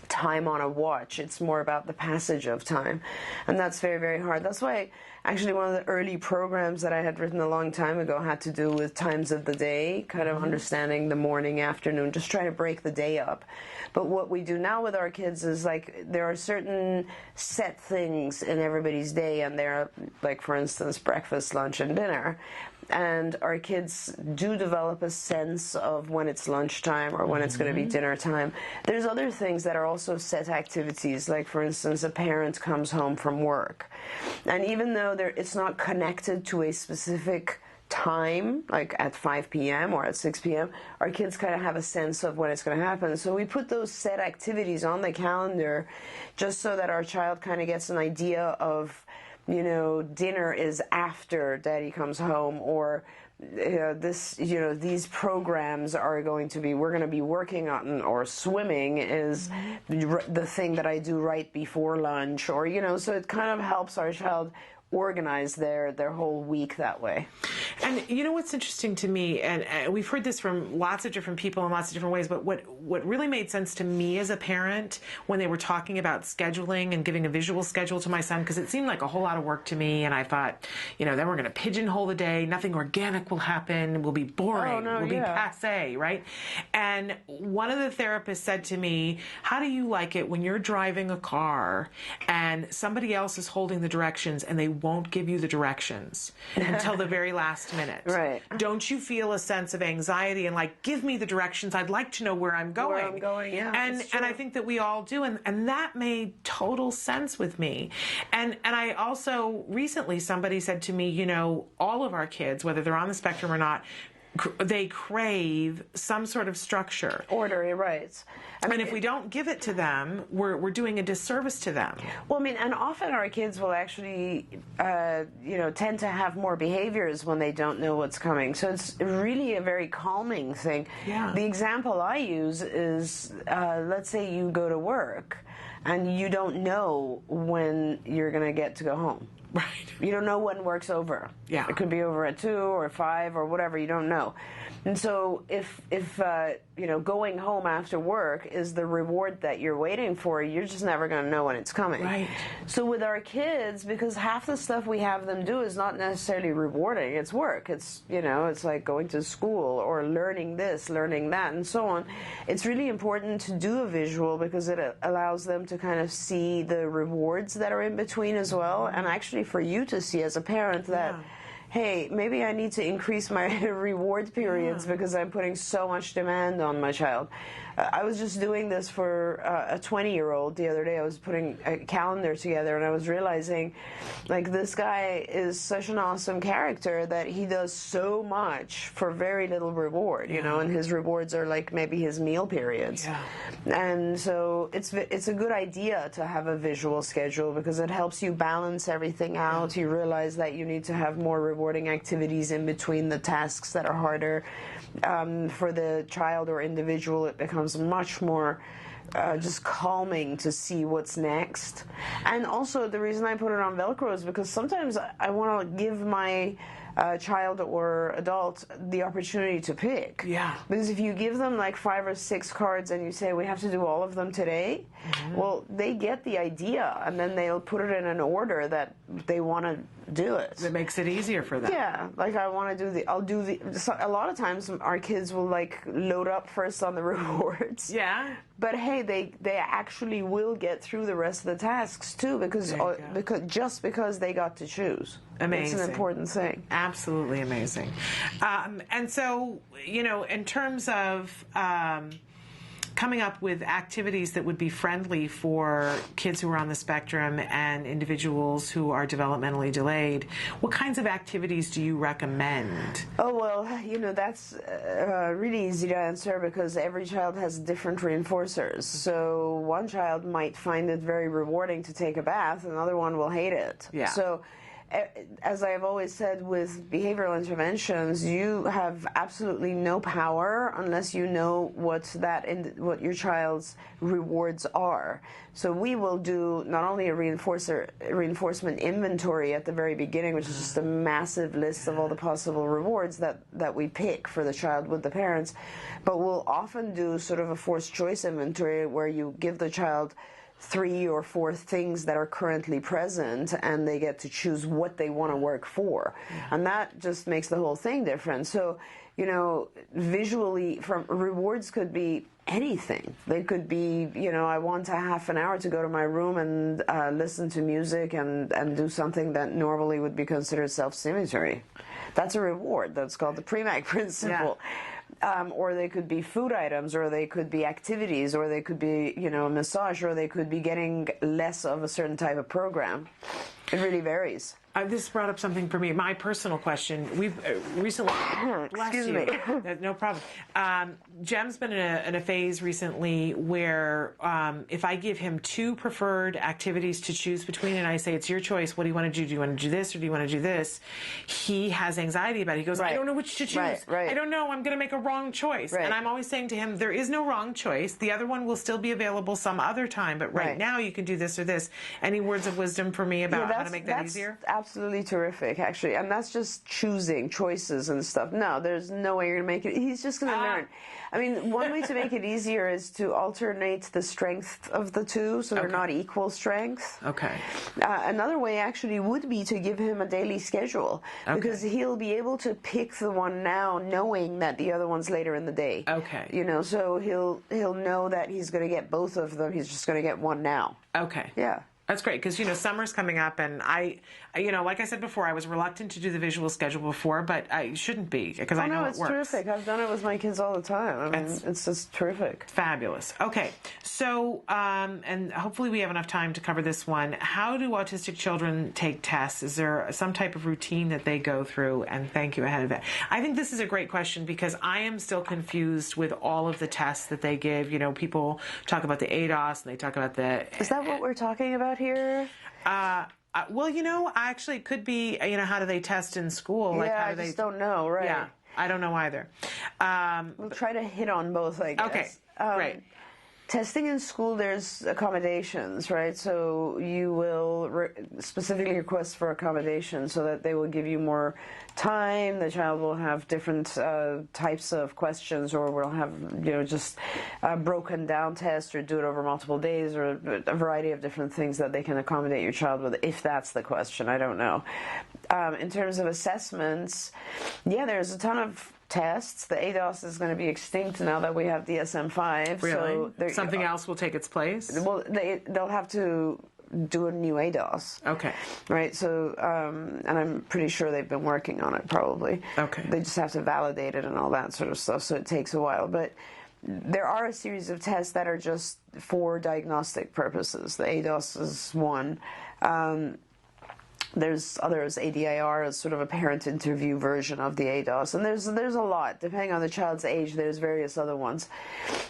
time on a watch. It's more about the passage of time, and that's very, very hard. That's why actually one of the early programs that I had written a long time ago had to do with times of the day, kind of understanding the morning, afternoon, just trying to break the day up. But what we do now with our kids is, like, there are certain set things in everybody's day, and they're, like, for instance, breakfast, lunch, and dinner. And our kids do develop a sense of when it's lunchtime or when it's going to be dinner time. There's other things that are also set activities, like, for instance, a parent comes home from work. And even though it's not connected to a specific time, like at 5 p.m. or at 6 p.m., our kids kind of have a sense of when it's going to happen. So we put those set activities on the calendar just so that our child kind of gets an idea of, you know, dinner is after daddy comes home, or these programs are going to be, we're going to be working on, or swimming is the thing that I do right before lunch, or, you know, so it kind of helps our child organize their whole week that way. And you know what's interesting to me, and we've heard this from lots of different people in lots of different ways, but what really made sense to me as a parent when they were talking about scheduling and giving a visual schedule to my son, because it seemed like a whole lot of work to me, and I thought, you know, then we're going to pigeonhole the day, nothing organic will happen, we'll be boring, we'll be passé, right? And one of the therapists said to me, how do you like it when you're driving a car and somebody else is holding the directions and they won't give you the directions until the very last minute. Right. Don't you feel a sense of anxiety and like, give me the directions, I'd like to know where I'm going. Where I'm going, yeah. And I think that we all do, and that made total sense with me. And I also, recently somebody said to me, you know, all of our kids, whether they're on the spectrum or not, they crave some sort of structure. Order, you're right. I mean, and if we don't give it to them, we're doing a disservice to them. Well, I mean, and often our kids will actually, tend to have more behaviors when they don't know what's coming. So it's really a very calming thing. Yeah. The example I use is, let's say you go to work and you don't know when you're going to get to go home. Right. You don't know when work's over. Yeah. It could be over at 2 or 5 or whatever. You don't know. And so if going home after work is the reward that you're waiting for, you're just never going to know when it's coming. Right. So with our kids, because half the stuff we have them do is not necessarily rewarding, it's work. It's, it's like going to school or learning this, learning that, and so on. It's really important to do a visual because it allows them to kind of see the rewards that are in between as well, and actually for you to see as a parent that, hey, maybe I need to increase my reward periods because I'm putting so much demand on my child. I was just doing this for a 20-year-old the other day. I was putting a calendar together, and I was realizing, like, this guy is such an awesome character that he does so much for very little reward, and his rewards are like maybe his meal periods. Yeah. And so it's a good idea to have a visual schedule because it helps you balance everything out. You realize that you need to have more rewarding activities in between the tasks that are harder. For the child or individual, it becomes much more just calming to see what's next. And also, the reason I put it on Velcro is because sometimes I want to give my child or adult the opportunity to pick. Yeah. Because if you give them like 5 or 6 cards and you say, we have to do all of them today, well, they get the idea, and then they'll put it in an order that they want to do it. That makes it easier for them. Yeah, like a lot of times our kids will like load up first on the rewards. Yeah. But hey, they actually will get through the rest of the tasks too because they got to choose. Amazing. It's an important thing. Absolutely amazing. And so, in terms of coming up with activities that would be friendly for kids who are on the spectrum and individuals who are developmentally delayed, what kinds of activities do you recommend? Oh, well, that's really easy to answer because every child has different reinforcers. So one child might find it very rewarding to take a bath, another one will hate it. Yeah. So as I've always said with behavioral interventions, you have absolutely no power unless you know what your child's rewards are. So we will do not only a reinforcement inventory at the very beginning, which is just a massive list of all the possible rewards that we pick for the child with the parents, but we'll often do sort of a forced choice inventory where you give the child 3 or 4 things that are currently present, and they get to choose what they want to work for. And that just makes the whole thing different. So, visually, from rewards could be anything. They could be, I want a half an hour to go to my room and listen to music and do something that normally would be considered self-stimulatory. That's a reward. That's called the Premack principle. Yeah. Or they could be food items, or they could be activities, or they could be, a massage, or they could be getting less of a certain type of program. It really varies. This brought up something for me. My personal question. We've recently... Excuse me. No problem. Jem's been in a phase recently where if I give him 2 preferred activities to choose between, and I say, it's your choice, what do you want to do? Do you want to do this or do you want to do this? He has anxiety about it. He goes, I don't know which to choose. Right. I don't know. I'm going to make a wrong choice. Right. And I'm always saying to him, there is no wrong choice. The other one will still be available some other time, but right now you can do this or this. Any words of wisdom for me about how to make that easier? Absolutely terrific, actually. And that's just choosing choices and stuff. No, there's no way you're going to make it. He's just going to learn. I mean, one way to make it easier is to alternate the strength of the 2 so they're not equal strength. Okay. Another way actually would be to give him a daily schedule because he'll be able to pick the one now knowing that the other one's later in the day. Okay. So he'll know that he's going to get both of them. He's just going to get one now. Okay. Yeah. That's great because, summer's coming up and I like I said before, I was reluctant to do the visual schedule before, but I shouldn't be because I know it works. It's terrific. I've done it with my kids all the time. I mean, it's just terrific. Fabulous. Okay. So, and hopefully we have enough time to cover this one. How do autistic children take tests? Is there some type of routine that they go through? And thank you ahead of it. I think this is a great question because I am still confused with all of the tests that they give. People talk about the ADOS and they talk about the... Is that what we're talking about here? Well, actually it could be, how do they test in school? Like, how do I just don't know, right? Yeah, I don't know either. We'll try to hit on both, I guess. Okay, great. Testing in school, there's accommodations, right? So you will specifically request for accommodation so that they will give you more time. The child will have different types of questions, or will have, just a broken down test, or do it over multiple days, or a variety of different things that they can accommodate your child with, if that's the question. I don't know. In terms of assessments, there's a ton of tests. The ADOS is going to be extinct now that we have DSM-5. Really? So something else will take its place? Well, they'll have to do a new ADOS. Okay. Right, so, and I'm pretty sure they've been working on it, probably. Okay. They just have to validate it and all that sort of stuff, so it takes a while. But there are a series of tests that are just for diagnostic purposes. The ADOS is one. There's others. ADIR is sort of a parent interview version of the ADOS, and there's a lot. Depending on the child's age, there's various other ones,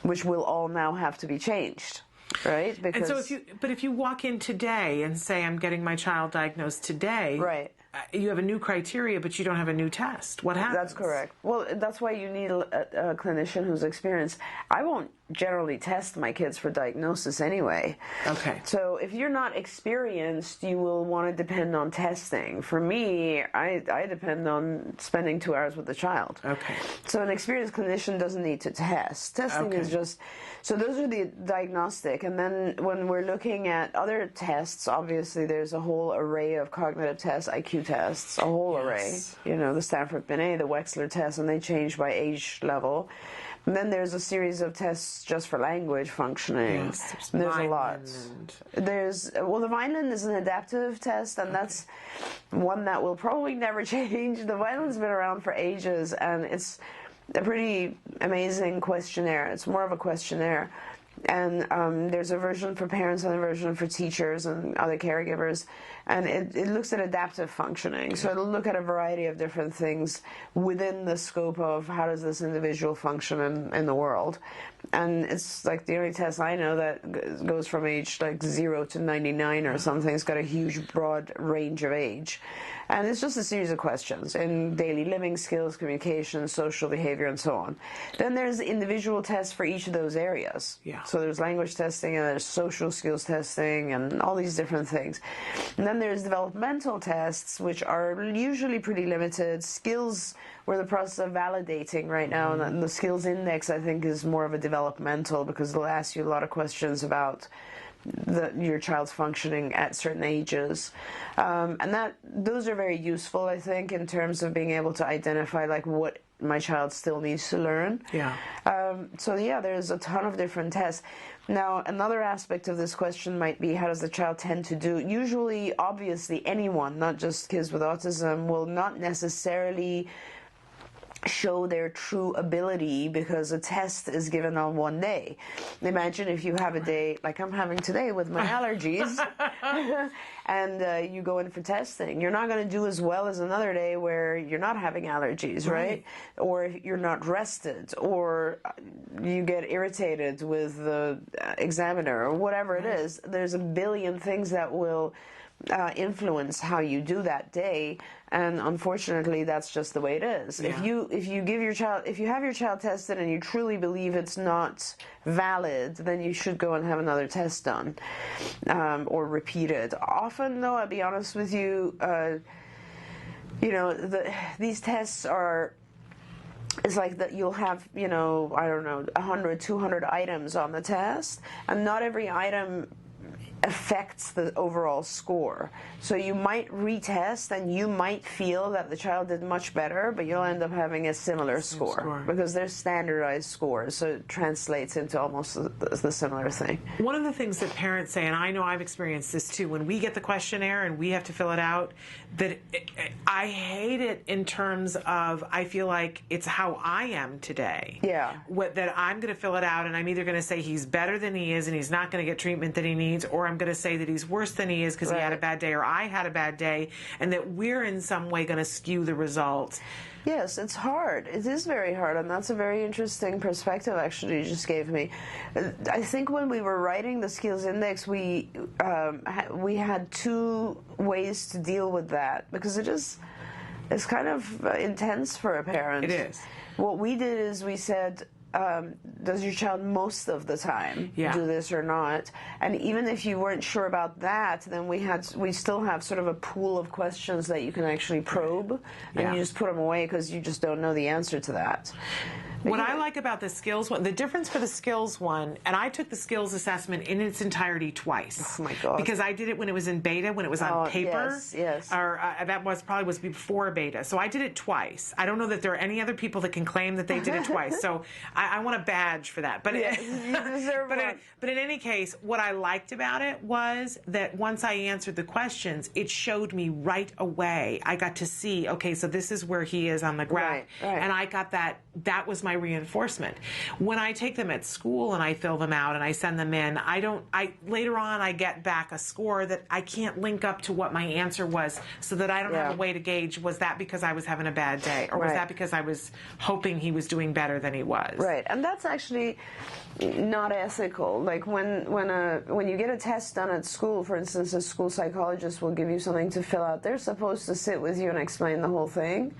which will all now have to be changed, right? Because and so if you walk in today and say, I'm getting my child diagnosed today, right? You have a new criteria, but you don't have a new test. What happens? That's correct. Well, that's why you need a clinician who's experienced. I won't generally test my kids for diagnosis anyway. Okay. So if you're not experienced, you will want to depend on testing. For me, I depend on spending 2 hours with the child. Okay. So an experienced clinician doesn't need to test. Testing is just... So those are the diagnostic. And then when we're looking at other tests, obviously there's a whole array of cognitive tests, IQ tests, a whole array. The Stanford Binet, the Wechsler test, and they change by age level. And then there's a series of tests just for language functioning. Yes, there's a lot. The Vineland is an adaptive test, and that's one that will probably never change. The Vineland's been around for ages, and it's a pretty amazing questionnaire. It's more of a questionnaire. And there's a version for parents and a version for teachers and other caregivers. And it looks at adaptive functioning. So it'll look at a variety of different things within the scope of how does this individual function in the world. And it's like the only test I know that goes from age 0 to 99 or something. It's got a huge, broad range of age. And it's just a series of questions in daily living skills, communication, social behavior, and so on. Then there's individual tests for each of those areas. Yeah. So there's language testing, and there's social skills testing, and all these different things. And then there's developmental tests, which are usually pretty limited. Skills, we're in the process of validating right now, and the skills index, I think, is more of a developmental, because they'll ask you a lot of questions about your child's functioning at certain ages, and those are very useful, I think, in terms of being able to identify what my child still needs to learn. Yeah. There's a ton of different tests. Now, another aspect of this question might be, how does the child tend to do? Usually, obviously, anyone, not just kids with autism, will not necessarily show their true ability because a test is given on one day. Imagine if you have a day like I'm having today with my allergies and you go in for testing. You're not going to do as well as another day where you're not having allergies, right? Or you're not rested, or you get irritated with the examiner, or whatever it is. There's a billion things that will influence how you do that day, and unfortunately that's just the way it is. Yeah. If you have your child tested and you truly believe it's not valid, then you should go and have another test done, or repeated. Often, though, I'll be honest with you, these tests are, it's like that you'll have, 100, 200 items on the test, and not every item affects the overall score. So you might retest and you might feel that the child did much better, but you'll end up having a similar score because they're standardized scores, so it translates into almost the similar thing. One of the things that parents say, and I know I've experienced this too, when we get the questionnaire and we have to fill it out, that I hate it in terms of I feel like it's how I am today. Yeah. That I'm going to fill it out and I'm either going to say he's better than he is and he's not going to get treatment that he needs, or I'm going to say that he's worse than he is because he had a bad day or I had a bad day, and that we're in some way going to skew the results. Yes, it's hard. It is very hard, and that's a very interesting perspective, actually, you just gave me. I think when we were writing the skills index, we had two ways to deal with that, because it's kind of intense for a parent. It is. What we did is we said, does your child most of the time do this or not? And even if you weren't sure about that, then we still have sort of a pool of questions that you can actually probe, and you just put them away because you just don't know the answer to that. What I like about the skills one, the difference for the skills one, and I took the skills assessment in its entirety twice. Oh my God. Because I did it when it was in beta, when it was on paper. Yes. Or that was probably before beta. So I did it twice. I don't know that there are any other people that can claim that they did it twice. So I want a badge for that. But, you deserve one. But in any case, what I liked about it was that once I answered the questions, it showed me right away. I got to see, okay, so this is where he is on the graph. Right. And I got that was my reinforcement. When I take them at school and I fill them out and I send them in, later on I get back a score that I can't link up to what my answer was, so that I don't have a way to gauge, was that because I was having a bad day, or was that because I was hoping he was doing better than he was? Right, and that's actually not ethical. Like when you get a test done at school, for instance, a school psychologist will give you something to fill out. They're supposed to sit with you and explain the whole thing.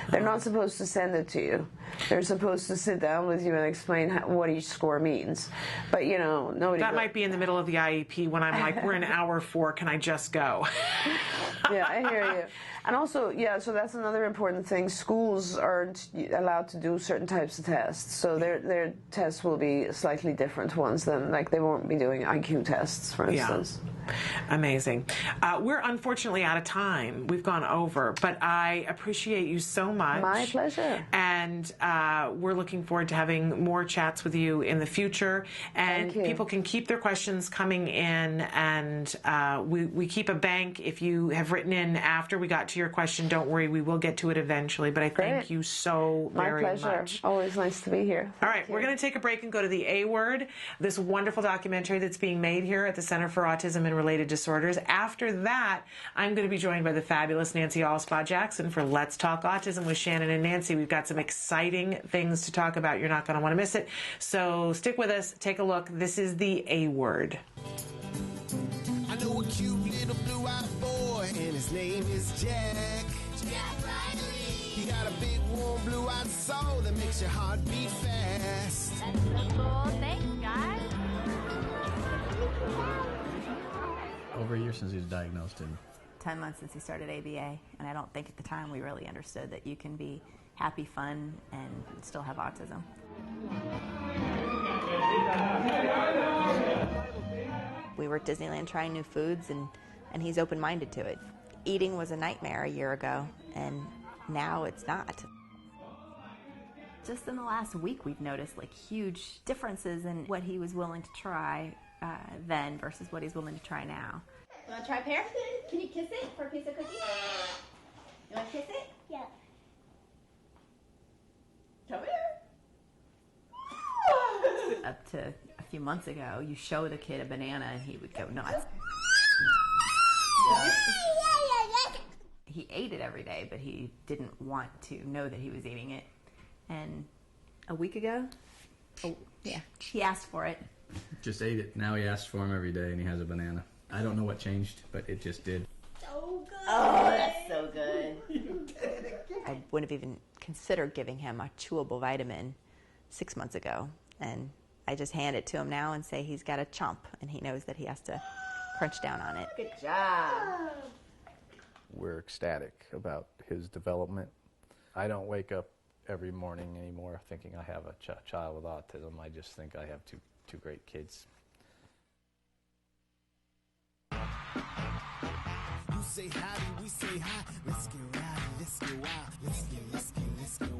They're not supposed to send it to you. They're supposed to sit down with you and explain what each score means. But nobody. That might be in the middle of the IEP when I'm like, we're in hour 4. Can I just go? Yeah, I hear you. And also, so that's another important thing. Schools aren't allowed to do certain types of tests, so their tests will be slightly different ones than, like, they won't be doing IQ tests, for instance. Amazing. We're unfortunately out of time. We've gone over, but I appreciate you so much. My pleasure. And we're looking forward to having more chats with you in the future. And people can keep their questions coming in, and we keep a bank. If you have written in after we got to your question, don't worry, we will get to it eventually. But I thank you so very much. My pleasure. Always nice to be here. All right, we're going to take a break and go to the A Word, this wonderful documentary that's being made here at the Center for Autism and Related Disorders. After that, I'm going to be joined by the fabulous Nancy Alspaugh-Jackson for Let's Talk Autism with Shannon and Nancy. We've got some exciting things to talk about. You're not going to want to miss it. So stick with us. Take a look. This is the A Word. I know a cute little blue-eyed boy, and his name is Jack. Jack Riley. He got a big, warm, blue-eyed soul that makes your heart beat fast. That's so cool. Thanks, guys. Over a year since he was diagnosed, and 10 months since he started ABA, and I don't think at the time we really understood that you can be happy, fun, and still have autism. We were at Disneyland trying new foods, and he's open-minded to it. Eating was a nightmare a year ago, and now it's not. Just in the last week, we've noticed like huge differences in what he was willing to try then versus what he's willing to try now. You want to try a pear? Can you kiss it for a piece of cookie? You want to kiss it? Yeah. Come here. Up to a few months ago, you show the kid a banana and he would go nuts. He ate it every day, but he didn't want to know that he was eating it. And a week ago, he asked for it. just ate it. Now he asks for him every day, and he has a banana. I don't know what changed, but it just did. So good. Oh, that's so good. I wouldn't have even considered giving him a chewable vitamin 6 months ago, and I just hand it to him now and say he's got a chomp, and he knows that he has to crunch down on it. Good job. We're ecstatic about his development. I don't wake up every morning anymore thinking I have a child with autism. I just think I have two great kids. say howdy, we say hi. Let's get rowdy, let's get wild. Let's get wild. Let's get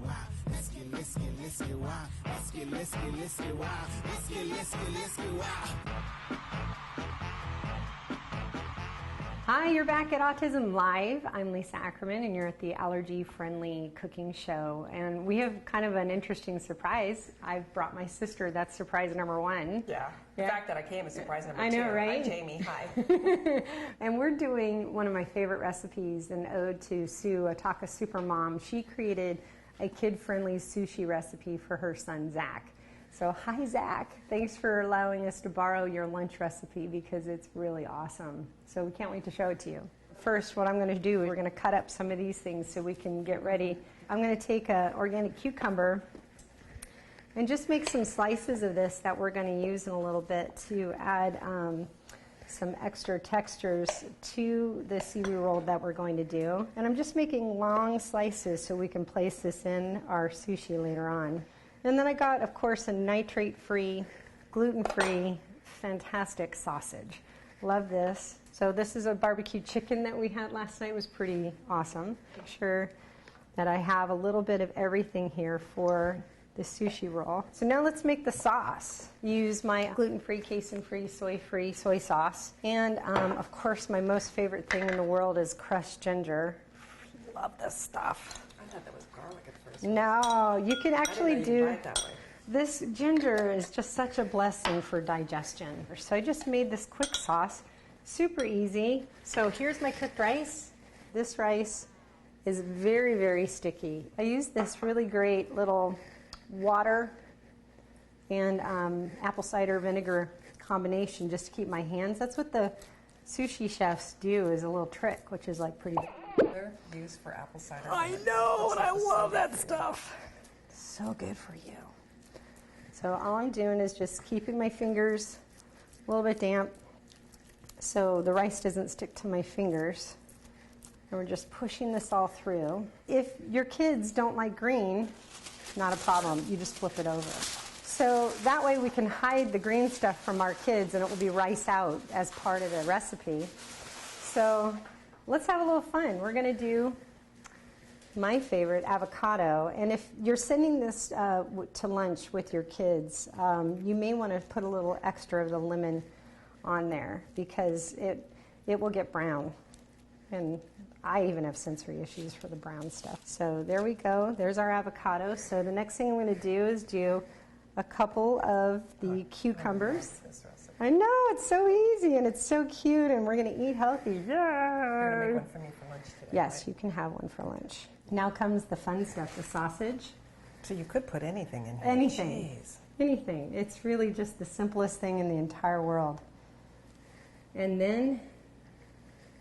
wild. Let's get wild. Let's get wild. Hi, you're back at Autism Live. I'm Lisa Ackerman, and you're at the Allergy-Friendly Cooking Show. And we have kind of an interesting surprise. I've brought my sister. That's surprise number one. Yeah. The fact that I came is surprise number two. I know, right? Hi, Jamie. Hi. And we're doing one of my favorite recipes, an ode to Sue, a TACA supermom. She created a kid-friendly sushi recipe for her son, Zach. So, hi, Zach. Thanks for allowing us to borrow your lunch recipe because it's really awesome. So, we can't wait to show it to you. First, what I'm going to do is we're going to cut up some of these things so we can get ready. I'm going to take an organic cucumber and just make some slices of this that we're going to use in a little bit to add some extra textures to the seaweed roll that we're going to do. And I'm just making long slices so we can place this in our sushi later on. And then I got, of course, a nitrate-free, gluten-free, fantastic sausage. Love this. So this is a barbecue chicken that we had last night. It was pretty awesome. Make sure that I have a little bit of everything here for the sushi roll. So now let's make the sauce. Use my gluten-free, casein-free, soy-free soy sauce. And, of course, my most favorite thing in the world is crushed ginger. Love this stuff. I thought that was garlic at first. No, you can actually do buy it that way. this. Ginger is just such a blessing for digestion. So I just made this quick sauce, super easy. So here's my cooked rice. This rice is very, very sticky. I use this really great little water and apple cider vinegar combination just to keep my hands. That's what the sushi chefs do, is a little trick, which is like pretty. They're used for apple cider. I know, and I love that stuff. So good for you. So all I'm doing is just keeping my fingers a little bit damp so the rice doesn't stick to my fingers. And we're just pushing this all through. If your kids don't like green, not a problem. You just flip it over. So that way we can hide the green stuff from our kids and it will be rice out as part of the recipe. So let's have a little fun. We're going to do my favorite, avocado. And if you're sending this to lunch with your kids, you may want to put a little extra of the lemon on there because it will get brown. And I even have sensory issues for the brown stuff. So there we go. There's our avocado. So the next thing I'm going to do is do a couple of the cucumbers. I know, it's so easy and it's so cute and we're going to eat healthy. You're going to make one for me for lunch today. Yes, right? you can have one for lunch. Now comes the fun stuff, the sausage. So you could put anything in here. Anything. Jeez. Anything. It's really just the simplest thing in the entire world. And then,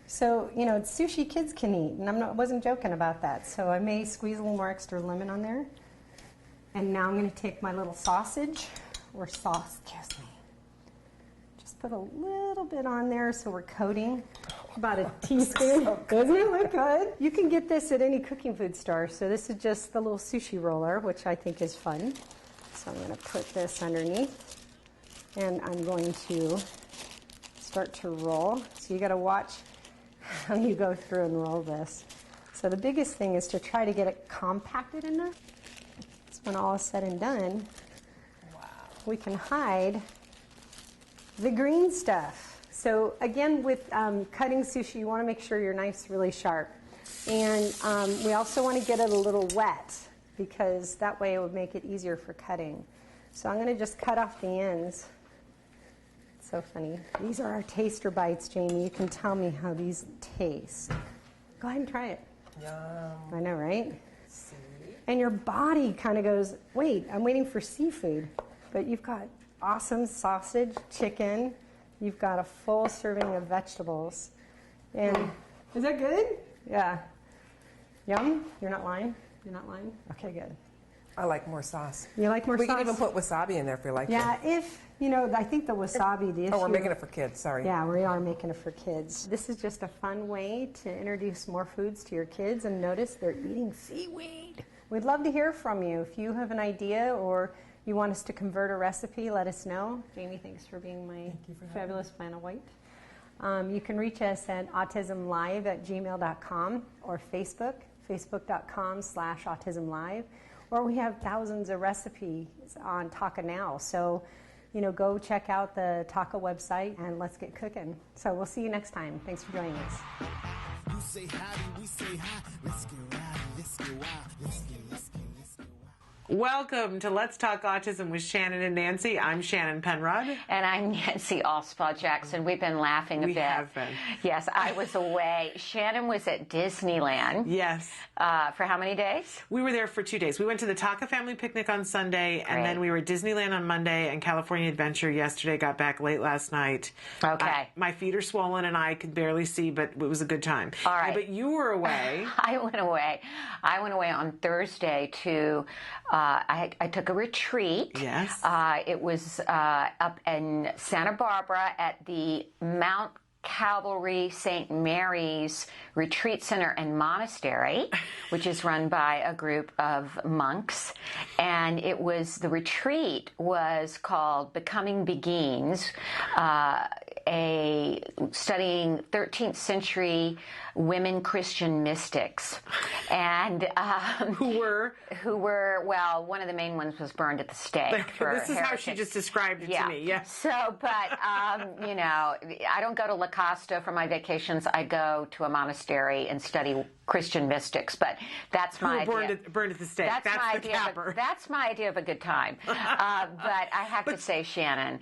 so, you know, it's sushi kids can eat, and I wasn't joking about that. So I may squeeze a little more extra lemon on there. And now I'm going to take my little sausage, or sauce, excuse me. Just put a little bit on there so we're coating. About a teaspoon. Doesn't it look good? You can get this at any cooking food store. So this is just the little sushi roller, which I think is fun. So I'm going to put this underneath, and I'm going to start to roll. So you got to watch how you go through and roll this. So the biggest thing is to try to get it compacted enough. So when all is said and done, we can hide the green stuff. So again, with cutting sushi, you want to make sure your knife's really sharp. And we also want to get it a little wet because that way it would make it easier for cutting. So I'm going to just cut off the ends. It's so funny. These are our taster bites, Jamie. You can tell me how these taste. Go ahead and try it. Yum. I know, right? See? And your body kind of goes, wait, I'm waiting for seafood. But you've got awesome sausage, chicken. You've got a full serving of vegetables. And is that good? Yeah. Yum? You're not lying? You're not lying? Okay, good. I like more sauce. You like more sauce? We can even put wasabi in there if you like. Yeah, if, you know, I think the wasabi, the issue... Oh, we're making it for kids, sorry. Yeah, we are making it for kids. This is just a fun way to introduce more foods to your kids and notice they're eating seaweed. We'd love to hear from you. If you have an idea or you want us to convert a recipe, let us know. Jamie, thanks for being my fabulous Flannel White. You can reach us at autismlive@gmail.com or facebook.com/autismlive. Or we have thousands of recipes on TACA now. So, go check out the TACA website and let's get cooking. So we'll see you next time. Thanks for joining us. You say howdy, we say hi. Let's get rowdy, let's get wild. Let's get wild. Welcome to Let's Talk Autism with Shannon and Nancy. I'm Shannon Penrod. And I'm Nancy Alspaugh-Jackson. We've been laughing a bit. We have been. Yes, I was away. Shannon was at Disneyland. Yes. For how many days? We were there for 2 days. We went to the TACA family picnic on Sunday, and then we were at Disneyland on Monday and California Adventure yesterday. Got back late last night. Okay. My feet are swollen and I could barely see, but it was a good time. All right. But you were away. I went away. I went away on Thursday to... I took a retreat. Yes. It was up in Santa Barbara at the Mount Calvary St. Mary's Retreat Center and Monastery, which is run by a group of monks. And the retreat was called Becoming Beguines, studying 13th century women Christian mystics. And who were, well, one of the main ones was burned at the stake. This is how she just described it to me. Yes. So, but, I don't go to La Costa for my vacations. I go to a monastery and study Christian mystics, but that's my idea. Burned at the stake. That's my the idea. capper. That's my idea of a good time. But I have to say, Shannon,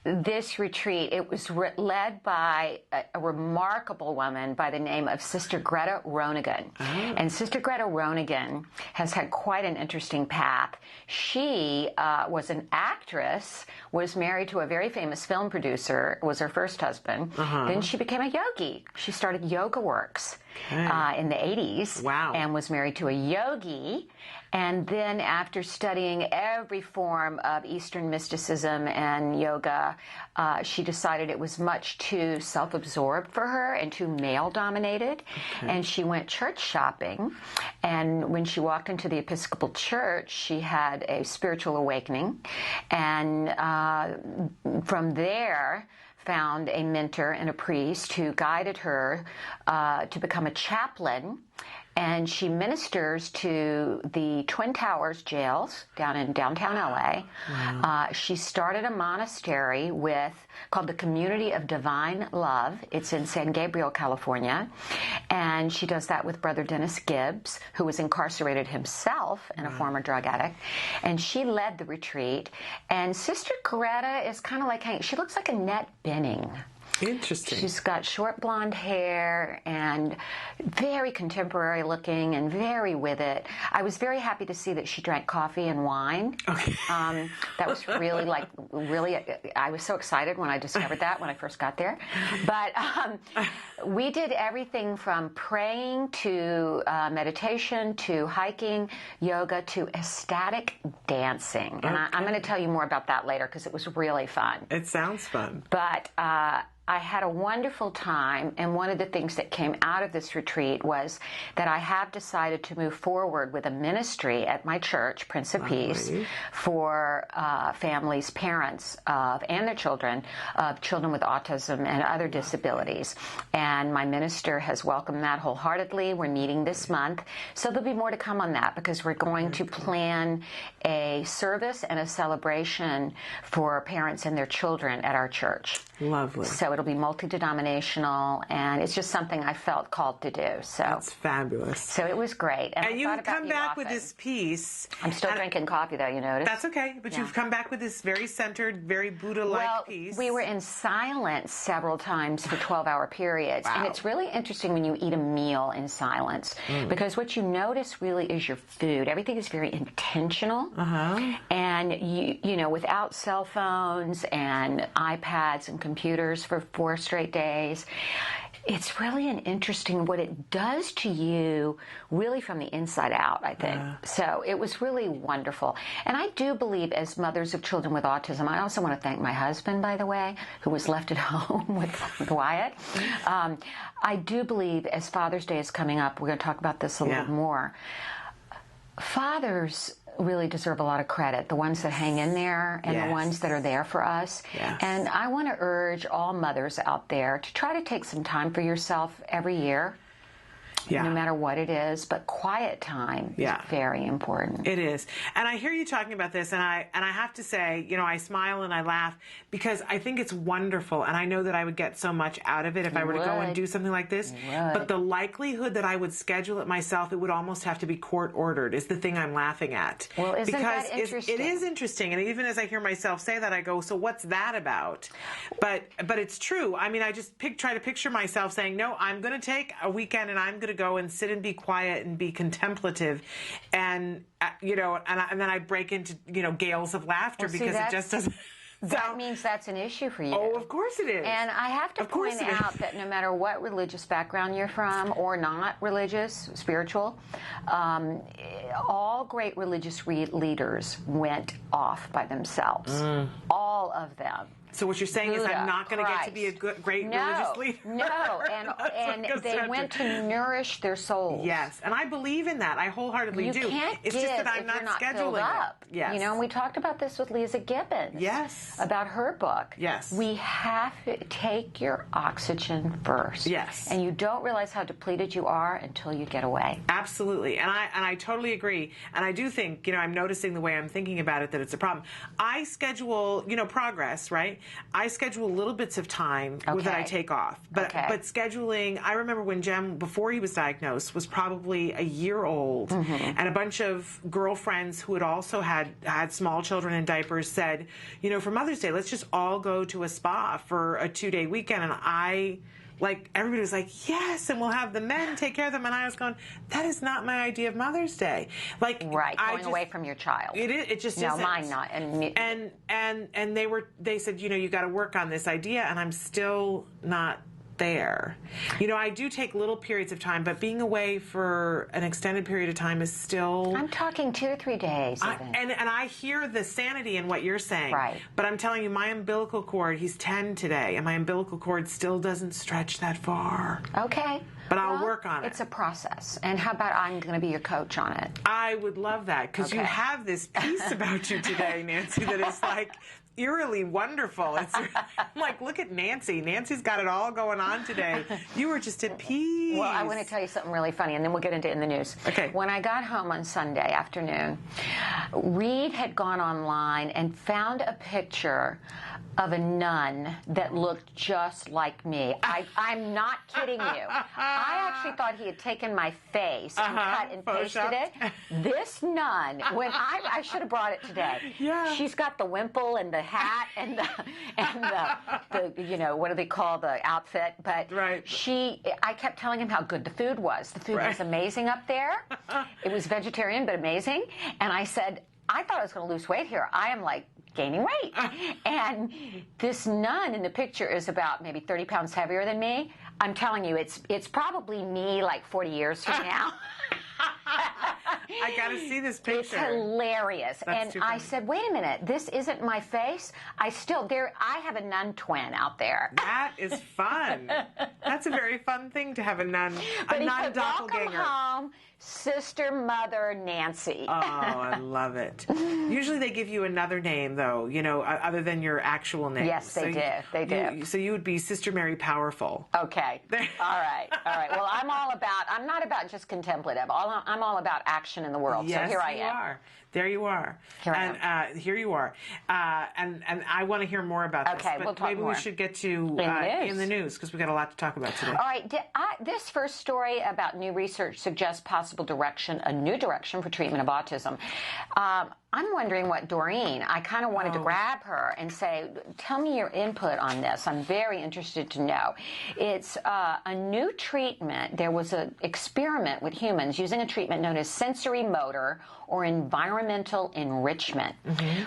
this retreat, it was led by a remarkable woman by the name of Sister Greta Ronigan. Oh. And Sister Greta Ronigan has had quite an interesting path. She was an actress, was married to a very famous film producer, was her first husband. Then she became a yogi. She started Yoga Works in the 80s. Wow. And was married to a yogi. And then after studying every form of Eastern mysticism and yoga, she decided it was much too self-absorbed for her and too male-dominated. Okay. And she went church shopping. And when she walked into the Episcopal Church, she had a spiritual awakening. And from there, found a mentor and a priest who guided her to become a chaplain. And she ministers to the Twin Towers jails down in downtown LA. Wow. She started a monastery called the Community of Divine Love. It's in San Gabriel, California. And she does that with Brother Dennis Gibbs, who was incarcerated himself and a former drug addict. And she led the retreat. And Sister Greta is kind of like, she looks like Annette Bening. Interesting. She's got short blonde hair and very contemporary looking and very with it. I was very happy to see that she drank coffee and wine. Okay. That was really, I was so excited when I discovered that when I first got there. But we did everything from praying to meditation to hiking, yoga to ecstatic dancing. And I'm going to tell you more about that later because it was really fun. It sounds fun. But I had a wonderful time, and one of the things that came out of this retreat was that I have decided to move forward with a ministry at my church, Prince of Peace, for families, parents and their children of children with autism and other disabilities. And my minister has welcomed that wholeheartedly. We're meeting this month. So there'll be more to come on that because we're going to plan a service and a celebration for parents and their children at our church. Lovely. So it'll be multi-denominational, and it's just something I felt called to do. So that's fabulous. So it was great. And you've come back with this piece. I'm still drinking coffee, though, you notice? That's okay, but you've come back with this very centered, very Buddha-like piece. We were in silence several times for 12-hour periods, and it's really interesting when you eat a meal in silence, because what you notice really is your food. Everything is very intentional, and you know, without cell phones and iPads and computers for 4 straight days. It's really an interesting what it does to you really from the inside out, I think. So it was really wonderful. And I do believe as mothers of children with autism, I also want to thank my husband, by the way, who was left at home with Wyatt. I do believe as Father's Day is coming up, we're going to talk about this a little more. Fathers really deserve a lot of credit. The ones that hang in there and the ones that are there for us. Yes. And I want to urge all mothers out there to try to take some time for yourself every year. No matter what it is, but quiet time is very important. It is. And I hear you talking about this, and I have to say, you know, I smile and I laugh because I think it's wonderful, and I know that I would get so much out of it if I were to go and do something like this. But the likelihood that I would schedule it myself, it would almost have to be court-ordered, is the thing I'm laughing at. Well, isn't that interesting? It is interesting, and even as I hear myself say that, I go, so what's that about? But it's true. I mean, I just try to picture myself saying, no, I'm going to take a weekend and I'm going to go and sit and be quiet and be contemplative, and you know, and then I break into, you know, gales of laughter because it just doesn't. That means that's an issue for you. Oh, of course it is. And I have to point out that no matter what religious background you're from, or not religious, spiritual, all great religious leaders went off by themselves. All of them. So what you're saying is I'm not going to get to be a great religious leader. No, and they went to nourish their souls. Yes, and I believe in that. I wholeheartedly do. It's just that I'm not scheduling up. it. Yes. You know, and we talked about this with Lisa Gibbons. Yes. About her book. Yes. We have to take your oxygen first. Yes. And you don't realize how depleted you are until you get away. Absolutely. And I totally agree. And I do think, you know, I'm noticing the way I'm thinking about it that it's a problem. I schedule, you know, progress, right? I schedule little bits of time that I take off. But scheduling, I remember when Jem, before he was diagnosed, was probably a year old, and a bunch of girlfriends who had also had small children in diapers said, you know, for Mother's Day, let's just all go to a spa for a 2-day weekend. And everybody was like, yes, and we'll have the men take care of them. And I was going, that is not my idea of Mother's Day. Going away from your child. It just no, isn't. Mine not. And they said, you know, you got to work on this idea, and I'm still not there. You know, I do take little periods of time, but being away for an extended period of time is still... I'm talking 2 or 3 days. And I hear the sanity in what you're saying. Right. But I'm telling you, my umbilical cord, he's 10 today, and my umbilical cord still doesn't stretch that far. Okay. But I'll work on it. It's a process. And how about I'm going to be your coach on it? I would love that, because you have this piece about you today, Nancy, that is like... eerily wonderful. I'm like, look at Nancy. Nancy's got it all going on today. You were just at peace. Well, I want to tell you something really funny, and then we'll get into it in the news. Okay. When I got home on Sunday afternoon, Reed had gone online and found a picture of a nun that looked just like me. I'm not kidding you. I actually thought he had taken my face and cut and pasted it. This nun, when I should have brought it today. Yeah. She's got the wimple and the hat and the you know, what do they call the outfit? But I kept telling him how good the food was. The food was amazing up there. It was vegetarian but amazing. And I said, I thought I was going to lose weight here. I am like gaining weight. And this nun in the picture is about maybe 30 pounds heavier than me. I'm telling you, it's probably me like 40 years from now. I got to see this picture. It's hilarious. That's and I said, wait a minute, this isn't my face. I have a nun twin out there. That is fun. That's a very fun thing to have a nun doppelganger. Welcome home, Sister Mother Nancy. Oh, I love it. Usually they give you another name, though, you know, other than your actual name. Yes, they do. They do. So you would be Sister Mary Powerful. Okay. All right. Well, I'm not about just contemplative. I'm all about action in the world. Yes, so here I am. You are. There you are. Here you are. And I want to hear more about this. Okay, but we'll talk maybe more. We should get to in the news because we've got a lot to talk about today. All right. This first story about new research suggests a new direction for treatment of autism. I'm wondering what Doreen, I kind of wanted to grab her and say, tell me your input on this. I'm very interested to know. It's a new treatment. There was an experiment with humans using a treatment known as sensory motor or environmental enrichment.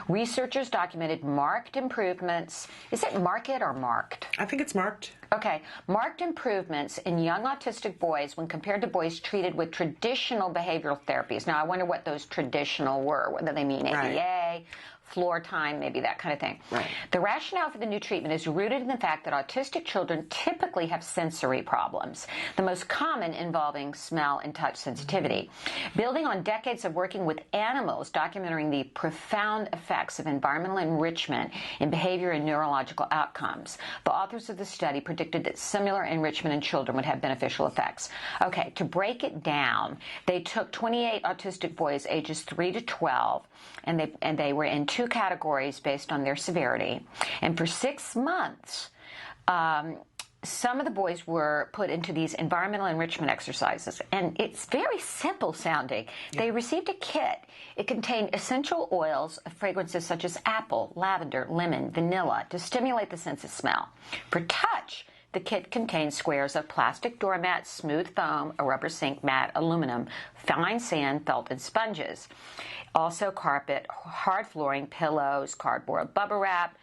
Researchers documented marked improvements. Is it marked or marked? I think it's marked. Okay. Marked improvements in young autistic boys when compared to boys treated with traditional behavioral therapies. Now, I wonder what those traditional were, whether they mean ABA, floor time, maybe that kind of thing. Right. The rationale for the new treatment is rooted in the fact that autistic children typically have sensory problems, the most common involving smell and touch sensitivity. Building on decades of working with animals documenting the profound effects of environmental enrichment in behavior and neurological outcomes, the authors of the study predicted that similar enrichment in children would have beneficial effects. Okay, to break it down, they took 28 autistic boys ages 3 to 12, and they were in 2 categories based on their severity. And for 6 months, some of the boys were put into these environmental enrichment exercises, and it's very simple sounding. They received a kit. It contained essential oils of fragrances such as apple, lavender, lemon, vanilla to stimulate the sense of smell. For touch, the kit contains squares of plastic doormats, smooth foam, a rubber sink mat, aluminum, fine sand, felt, and sponges. Also carpet, hard flooring, pillows, cardboard bubble wrap.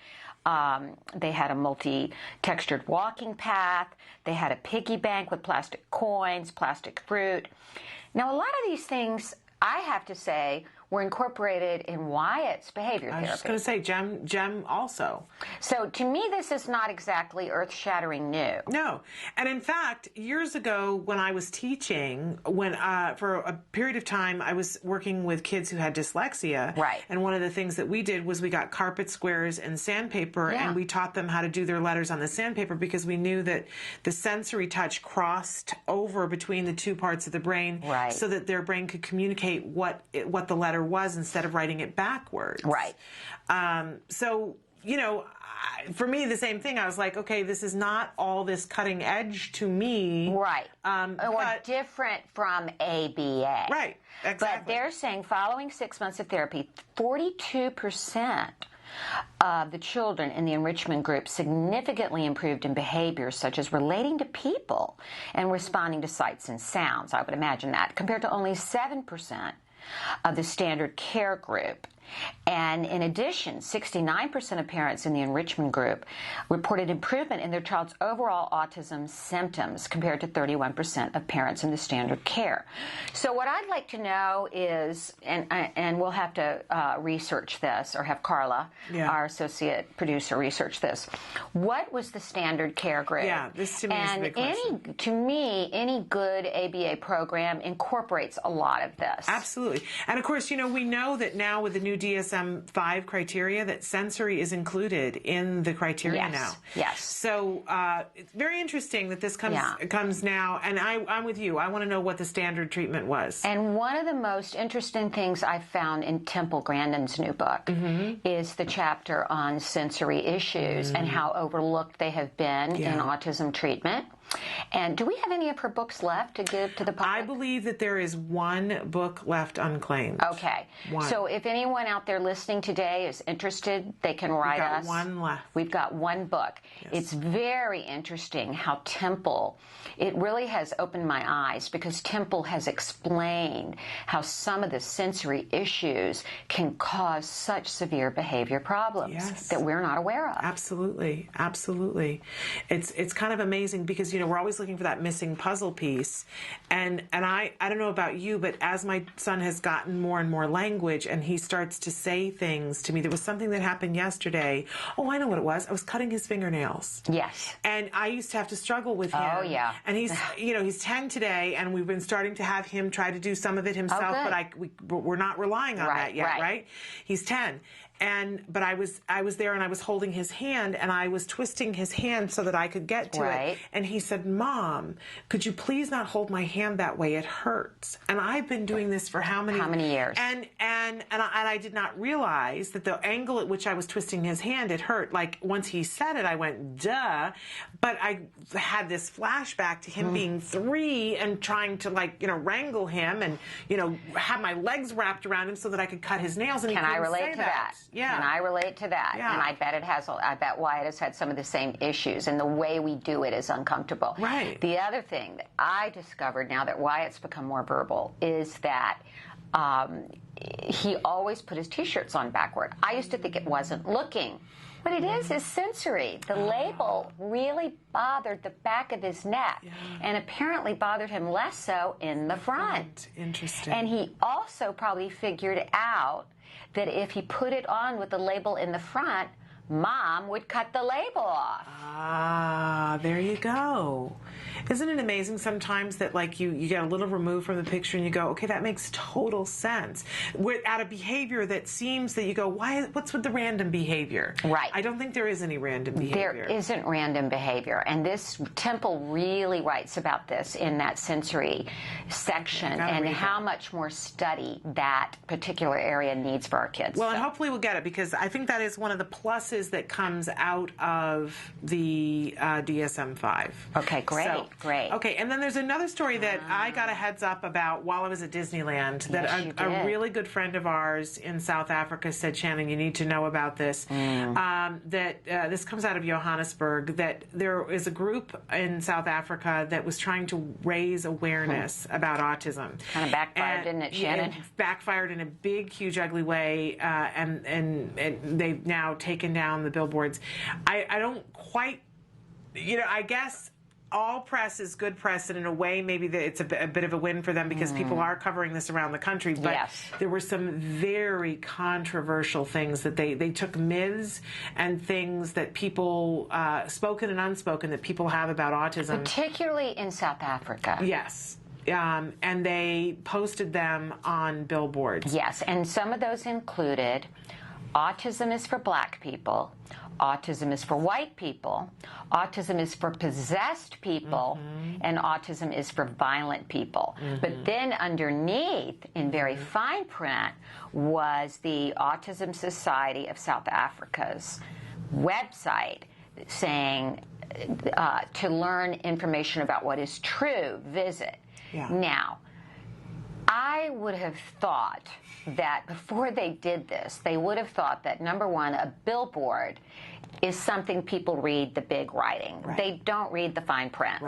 They had a multi-textured walking path. They had a piggy bank with plastic coins, plastic fruit. Now, a lot of these things, I have to say, were incorporated in Wyatt's behavior therapy. I was just going to say, Jem also. So to me, this is not exactly earth-shattering new. No. And in fact, years ago when I was teaching, for a period of time, I was working with kids who had dyslexia. Right. And one of the things that we did was we got carpet squares and sandpaper, and we taught them how to do their letters on the sandpaper because we knew that the sensory touch crossed over between the 2 parts of the brain so that their brain could communicate what the letter was instead of writing it backwards. Right. So, you know, for me, the same thing. I was like, okay, this is not all this cutting edge to me. Right. Or different from ABA. Right. Exactly. But they're saying following 6 months of therapy, 42% of the children in the enrichment group significantly improved in behaviors such as relating to people and responding to sights and sounds. I would imagine that, compared to only 7% of the standard care group. And in addition, 69% of parents in the enrichment group reported improvement in their child's overall autism symptoms compared to 31% of parents in the standard care. So what I'd like to know is, and we'll have to research this, or have Carla, our associate producer, research this. What was the standard care group? Yeah, this to me is a big question. To me, any good ABA program incorporates a lot of this. Absolutely. And of course, you know, we know that now with the new DSM-5 criteria that sensory is included in the criteria now. Yes. So it's very interesting that this comes now, and I'm with you. I want to know what the standard treatment was. And one of the most interesting things I found in Temple Grandin's new book is the chapter on sensory issues and how overlooked they have been in autism treatment. And do we have any of her books left to give to the public? I believe that there is one book left unclaimed. Okay. So if anyone out there listening today is interested, they can write us. We've got one left. We've got one book. Yes. It's very interesting how Temple, it really has opened my eyes because Temple has explained how some of the sensory issues can cause such severe behavior problems that we're not aware of. Absolutely. Absolutely. It's kind of amazing because, you know, we're always looking for that missing puzzle piece. And I don't know about you, but as my son has gotten more and more language and he starts to say things to me, there was something that happened yesterday. Oh, I know what it was. I was cutting his fingernails. Yes. And I used to have to struggle with him. Oh, yeah. And he's, you know, he's 10 today, and we've been starting to have him try to do some of it himself, but we're not relying on that yet, right? He's 10. But I was there and I was holding his hand and I was twisting his hand so that I could get to it. And he said, "Mom, could you please not hold my hand that way? It hurts." And I've been doing this for how many years? And I did not realize that the angle at which I was twisting his hand, it hurt. Like once he said it, I went, "Duh." But I had this flashback to him being 3 and trying to, like, you know, wrangle him and, you know, have my legs wrapped around him so that I could cut his nails. And Can I relate to that? Yeah. And I relate to that. Yeah. And I bet Wyatt has had some of the same issues, and the way we do it is uncomfortable. Right. The other thing that I discovered now that Wyatt's become more verbal is that he always put his T-shirts on backward. I used to think it wasn't looking. What it is sensory. The label really bothered the back of his neck and apparently bothered him less so in the front. Interesting. And he also probably figured out that if he put it on with the label in the front, Mom would cut the label off. Ah, there you go. Isn't it amazing sometimes that like you get a little removed from the picture and you go, okay, that makes total sense. We're at a behavior that seems that you go, what's with the random behavior? Right. I don't think there is any random behavior. There isn't random behavior. And this Temple really writes about this in that sensory section and how much more study that particular area needs for our kids. Well, and hopefully we'll get it, because I think that is one of the pluses that comes out of the DSM-5. Okay, great, great. Okay, and then there's another story that I got a heads up about while I was at Disneyland, that a really good friend of ours in South Africa said, Shannon, you need to know about this. This comes out of Johannesburg, that there is a group in South Africa that was trying to raise awareness about autism. Kind of backfired, didn't it, Shannon? It backfired in a big, huge, ugly way, and they've now taken down the billboards. I don't quite, I guess all press is good press, and in a way maybe it's a bit of a win for them, because people are covering this around the country, but there were some very controversial things that they took myths and things that people, spoken and unspoken, that people have about autism. Particularly in South Africa. Yes. And they posted them on billboards. Yes, and some of those included autism is for black people, autism is for white people, autism is for possessed people, and autism is for violent people. But then underneath, in very fine print, was the Autism Society of South Africa's website saying to learn information about what is true, visit. Now, I would have thought that before they did this, they would have thought that, number one, a billboard is something people read the big writing. They don't read the fine print.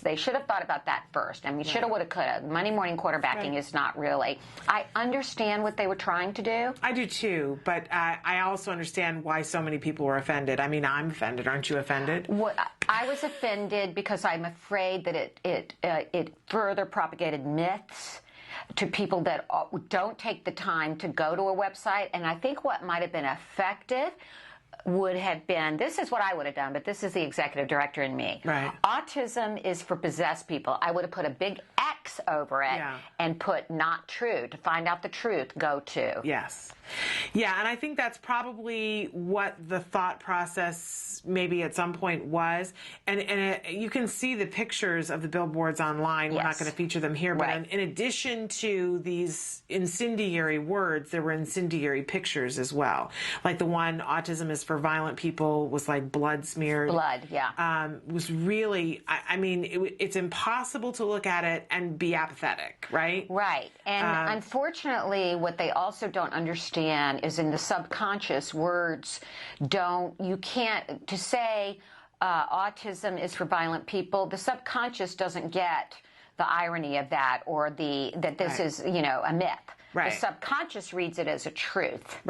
They should have thought about that first. I mean, shoulda, woulda, coulda. Monday morning quarterbacking is not really. I understand what they were trying to do. I do too, but I also understand why so many people were offended. I mean, I'm offended. Aren't you offended? Well, I was offended because I'm afraid that it further propagated myths to people that don't take the time to go to a website. And I think what might have been effective would have been, this is what I would have done, but this is the executive director in me. Autism is for possessed people. I would have put a big X over it and put not true. To find out the truth, go to. Yes. Yeah, and I think that's probably what the thought process maybe at some point was. And you can see the pictures of the billboards online. We're not going to feature them here, but in addition to these incendiary words, there were incendiary pictures as well. Like the one, autism is for violent people, was like blood smeared. Was really, I mean, it's impossible to look at it and be apathetic, right? Right. And unfortunately, what they also don't understand is in the subconscious, words you can't, to say autism is for violent people, the subconscious doesn't get the irony of that, or that this is, a myth. The subconscious reads it as a truth.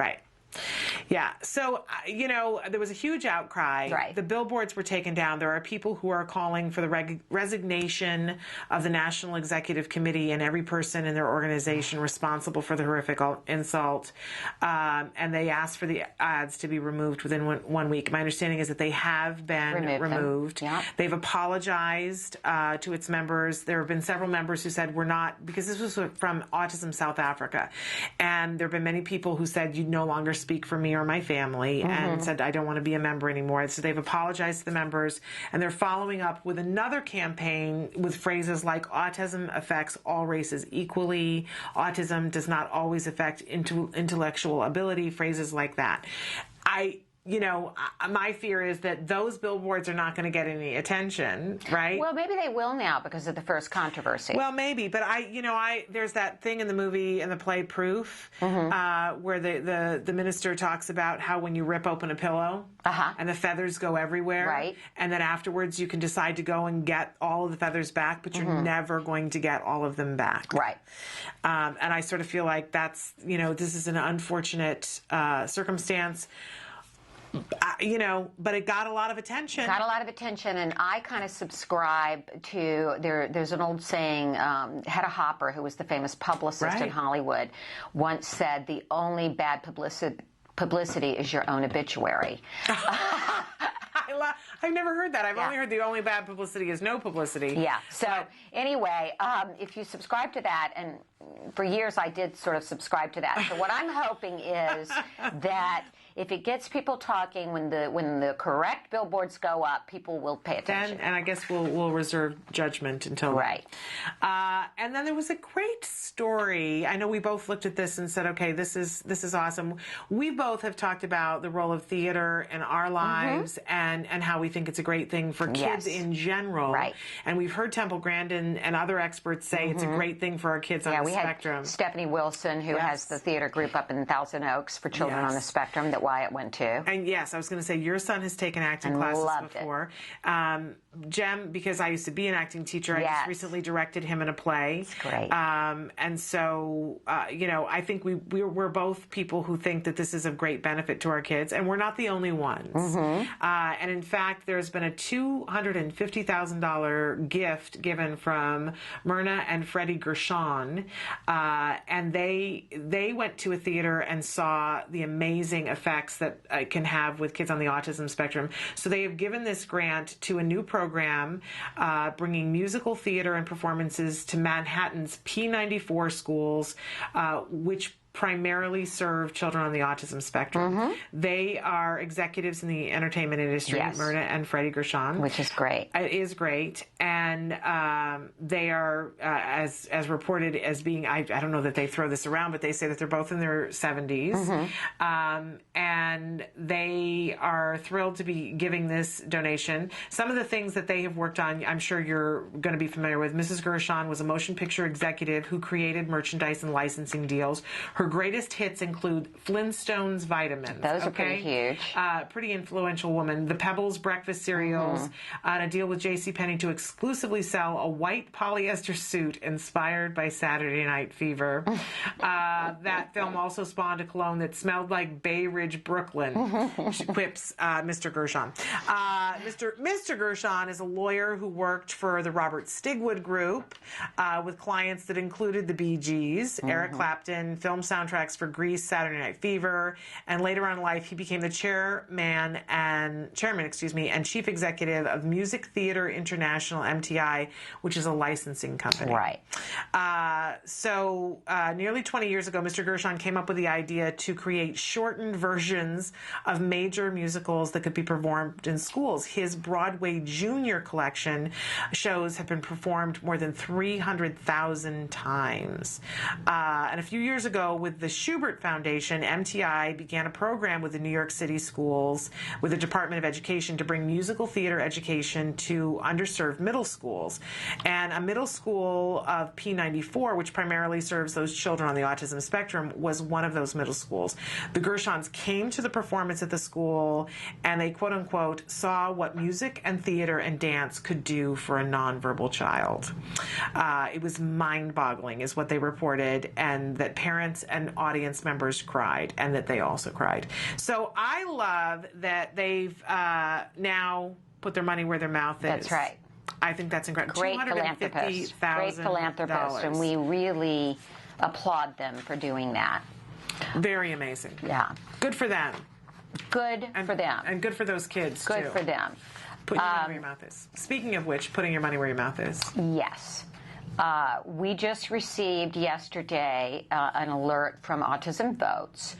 Yeah, so, there was a huge outcry. The billboards were taken down. There are people who are calling for the resignation of the National Executive Committee and every person in their organization responsible for the horrific insult. And they asked for the ads to be removed within 1 week. My understanding is that they have been removed. They've apologized to its members. There have been several members who said we're not, because this was from Autism South Africa. And there have been many people who said you no longer speak for me or my family, and said I don't want to be a member anymore. So they've apologized to the members, and they're following up with another campaign with phrases like autism affects all races equally, autism does not always affect intellectual ability, phrases like that. My fear is that those billboards are not going to get any attention, right? Well, maybe they will now because of the first controversy. Well, maybe, but there's that thing in the movie and the play Proof, where the minister talks about how when you rip open a pillow and the feathers go everywhere, and then afterwards you can decide to go and get all of the feathers back, but you're never going to get all of them back. And I sort of feel like that's, this is an unfortunate circumstance. You know, but it got a lot of attention. Got a lot of attention, and I kind of subscribe to, there's an old saying, Hedda Hopper, who was the famous publicist in Hollywood, once said, the only bad publicity is your own obituary. I've never heard that. I've only heard the only bad publicity is no publicity. Yeah. So anyway, if you subscribe to that, and for years I did sort of subscribe to that. So what I'm hoping is that if it gets people talking, when the correct billboards go up, people will pay attention. And I guess we'll reserve judgment until right. And then there was a great story. I know we both looked at this and said, okay, this is awesome. We both have talked about the role of theater in our lives and how we think it's a great thing for kids in general. Right. And we've heard Temple Grandin and other experts say it's a great thing for our kids on the spectrum. Had Stephanie Wilson, who has the theater group up in Thousand Oaks for children on the spectrum that Wyatt went to. And yes, I was going to say, your son has taken acting classes before. Jem, because I used to be an acting teacher, I just recently directed him in a play. That's great. And so, you know, I think we're both people who think that this is of great benefit to our kids, and we're not the only ones. And in fact, there's been a $250,000 gift given from Myrna and Freddie Gershon, and they went to a theater and saw the amazing effects that it can have with kids on the autism spectrum. So they have given this grant to a new program bringing musical theater and performances to Manhattan's P94 schools, which primarily serve children on the autism spectrum. They are executives in the entertainment industry, Myrna and Freddie Gershon. Which is great. It is great. And they are, as reported as being, I don't know that they throw this around, but they say that they're both in their 70s. And they are thrilled to be giving this donation. Some of the things that they have worked on, I'm sure you're going to be familiar with. Mrs. Gershon was a motion picture executive who created merchandise and licensing deals. Her greatest hits include Flintstones vitamins. Those are pretty huge. Pretty influential woman. The Pebbles breakfast cereals, and a deal with JCPenney to exclusively sell a white polyester suit inspired by Saturday Night Fever. That film also spawned a cologne that smelled like Bay Ridge, Brooklyn, quips Mr. Gershon. Mr. Gershon is a lawyer who worked for the Robert Stigwood Group with clients that included the Bee Gees, Eric Clapton, film soundtracks for Grease, Saturday Night Fever, and later on in life he became the chairman and chief executive of Music Theater International, MTI, which is a licensing company. Right. So nearly 20 years ago, Mr. Gershon came up with the idea to create shortened versions of major musicals that could be performed in schools. His Broadway Junior collection shows have been performed more than 300,000 times. And a few years ago, with the Schubert Foundation, MTI began a program with the New York City schools, with the Department of Education, to bring musical theater education to underserved middle schools. And a middle school of P94, which primarily serves those children on the autism spectrum, was one of those middle schools. The Gershons came to the performance at the school, and they, quote unquote, saw what music and theater and dance could do for a nonverbal child. It was mind-boggling, is what they reported, and that parents and audience members cried, and that they also cried. So I love that they've now put their money where their mouth is. That's right. I think that's incredible. Great philanthropist. Great philanthropist, and we really applaud them for doing that. Very amazing. Yeah. Good for them. Good for them. And good for those kids, too. Good for them. Put your money where your mouth is. Speaking of which, putting your money where your mouth is. Yes. We just received yesterday an alert from Autism Votes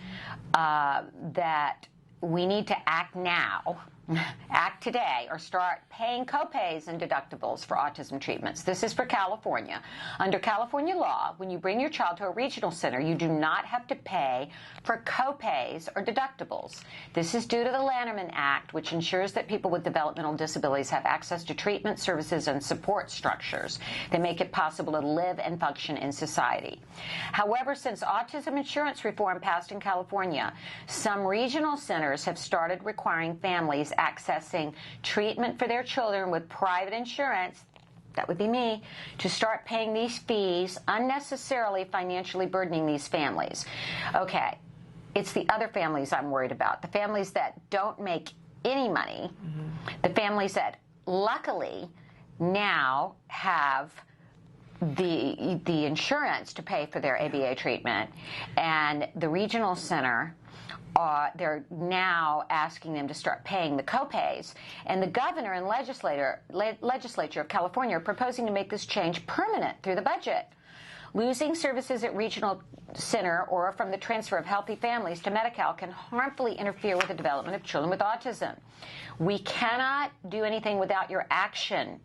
that we need to act now, act today, or start paying copays and deductibles for autism treatments. This is for California. Under California law, when you bring your child to a regional center, you do not have to pay for copays or deductibles. This is due to the Lanterman Act, which ensures that people with developmental disabilities have access to treatment services and support structures that make it possible to live and function in society. However, since autism insurance reform passed in California, some regional centers have started requiring families accessing treatment for their children with private insurance, that would be me, to start paying these fees, unnecessarily financially burdening these families. Okay, It's the other families I'm worried about, the families that don't make any money, the families that luckily now have the insurance to pay for their ABA treatment, and the regional center, they're now asking them to start paying the copays. And the governor and legislature of California are proposing to make this change permanent through the budget. Losing services at regional center or from the transfer of healthy families to Medi-Cal can harmfully interfere with the development of children with autism. We cannot do anything without your action.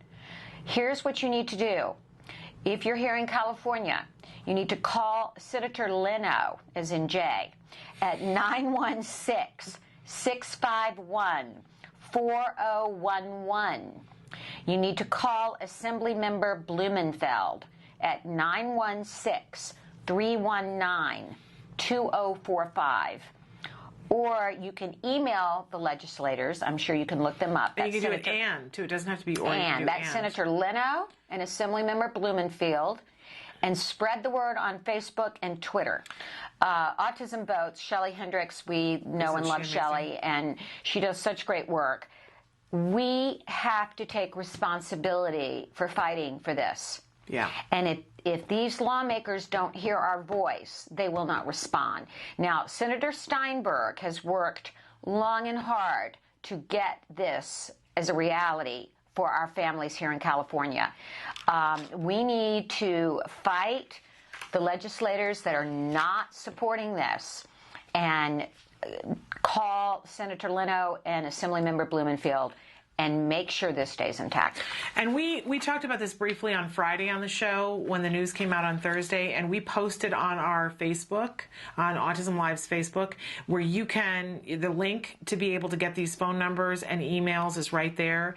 Here's what you need to do. If you're here in California, you need to call Senator Leno, as in Jay, at 916-651-4011. You need to call Assemblymember Blumenfeld at 916-319-2045. Or you can email the legislators. I'm sure you can look them up. And you can do it and, too. It doesn't have to be or. And. That's Senator Leno and Assemblymember Blumenfeld. And spread the word on Facebook and Twitter. Autism Votes, Shelley Hendricks, we know and love Shelley, and she does such great work. We have to take responsibility for fighting for this. Yeah. And if these lawmakers don't hear our voice, they will not respond. Now, Senator Steinberg has worked long and hard to get this as a reality for our families here in California. We need to fight the legislators that are not supporting this and call Senator Leno and Assemblymember Blumenfeld and make sure this stays intact. And we talked about this briefly on Friday on the show when the news came out on Thursday, and we posted on our Facebook, on Autism Live's Facebook, where you can, the link to be able to get these phone numbers and emails is right there.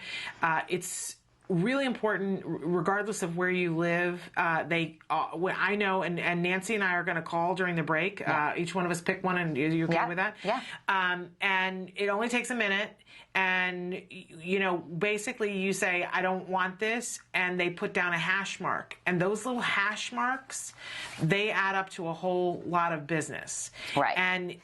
It's really important, regardless of where you live. I know, and Nancy and I are going to call during the break. Yeah. Each one of us pick one, and are you okay with that? Yeah. And it only takes a minute. And, you know, basically you say, I don't want this, and they put down a hash mark. And those little hash marks, they add up to a whole lot of business. Right. And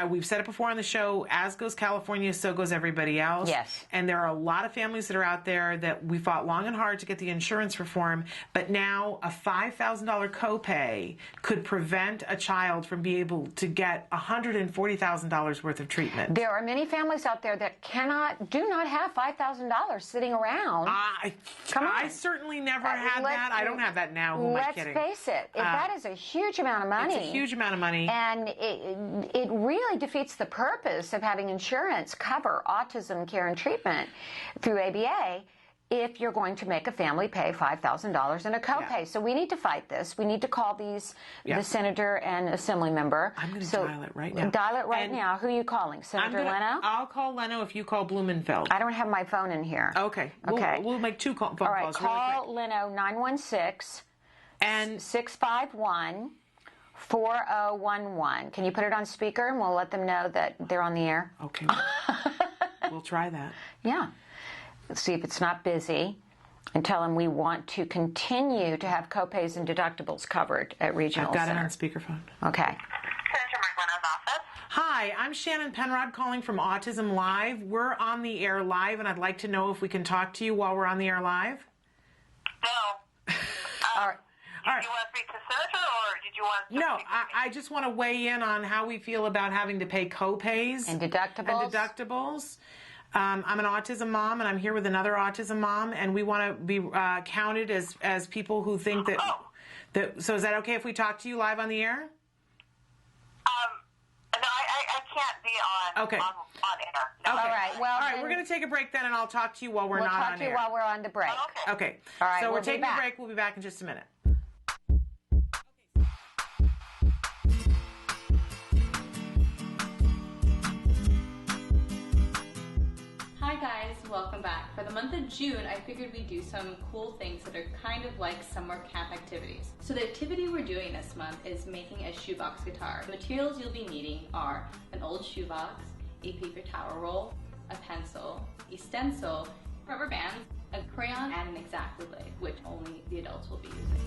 we've said it before on the show, as goes California, so goes everybody else. Yes. And there are a lot of families that are out there that we fought long and hard to get the insurance reform, but now a $5,000 copay could prevent a child from being able to get $140,000 worth of treatment. There are many families out there that do not have $5,000 sitting around. Come on. I certainly never had that. I don't have that now. Who am I kidding? Let's face it. That is a huge amount of money. It's a huge amount of money. And it really defeats the purpose of having insurance cover autism care and treatment through ABA if you're going to make a family pay $5,000 in a copay. Yeah. So we need to fight this. We need to call the senator and assembly member. I'm going to dial it right now. Dial it right now. Who are you calling? Senator Leno? I'll call Leno if you call Blumenfeld. I don't have my phone in here. Okay. We'll make two phone calls. All right, really call Leno 916 and 651-4011. Can you put it on speaker and we'll let them know that they're on the air? Okay. We'll try that. Yeah. See if it's not busy, and tell them we want to continue to have copays and deductibles covered at regional center. I've got center. it on speakerphone. Okay. Senator Margolino's office. Hi, I'm Shannon Penrod calling from Autism Live. We're on the air live, and I'd like to know if we can talk to you while we're on the air live. No. All right. Did you want to speak to Senator, or did you want to No, I just want to weigh in on how we feel about having to pay copays. And deductibles. I'm an autism mom, and I'm here with another autism mom, and we want to be counted as people who think that. So is that okay if we talk to you live on the air? No, I can't be on air. No. Okay. All right. Well, all right. We're going to take a break then, and I'll talk to you while we're not on air. We'll talk to you while we're on the break. Oh, okay. All right. So we're taking a break. We'll be back in just a minute. Hi guys, welcome back. For the month of June, I figured we'd do some cool things that are kind of like summer camp activities. So the activity we're doing this month is making a shoebox guitar. The materials you'll be needing are an old shoebox, a paper towel roll, a pencil, a stencil, rubber bands, a crayon, and an X-Acto blade, which only the adults will be using.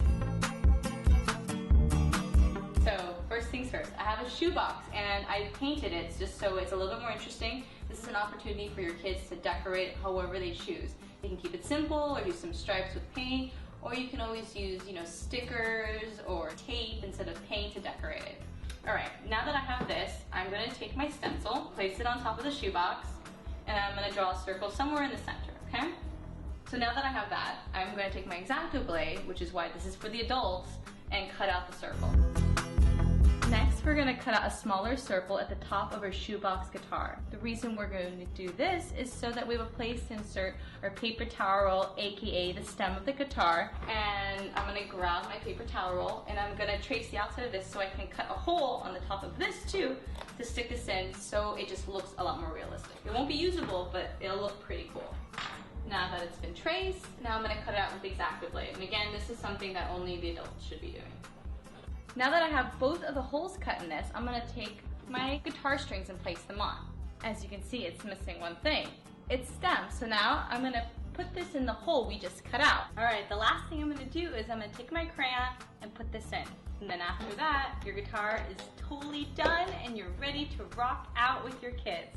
So first things first, I have a shoebox and I painted it just so it's a little bit more interesting. This is an opportunity for your kids to decorate however they choose. They can keep it simple or do some stripes with paint, or you can always use, stickers or tape instead of paint to decorate it. All right, now that I have this, I'm gonna take my stencil, place it on top of the shoebox, and I'm gonna draw a circle somewhere in the center, okay? So now that I have that, I'm gonna take my X-Acto blade, which is why this is for the adults, and cut out the circle. Next, we're gonna cut out a smaller circle at the top of our shoebox guitar. The reason we're going to do this is so that we have a place to insert our paper towel roll, aka the stem of the guitar. And I'm gonna grab my paper towel roll and I'm gonna trace the outside of this so I can cut a hole on the top of this too to stick this in so it just looks a lot more realistic. It won't be usable, but it'll look pretty cool. Now that it's been traced, now I'm gonna cut it out with the X-Acto blade. And again, this is something that only the adults should be doing. Now that I have both of the holes cut in this, I'm going to take my guitar strings and place them on. As you can see, it's missing one thing. It's stem. So now I'm going to put this in the hole we just cut out. Alright, the last thing I'm going to do is I'm going to take my crayon and put this in. And then after that, your guitar is totally done and you're ready to rock out with your kids.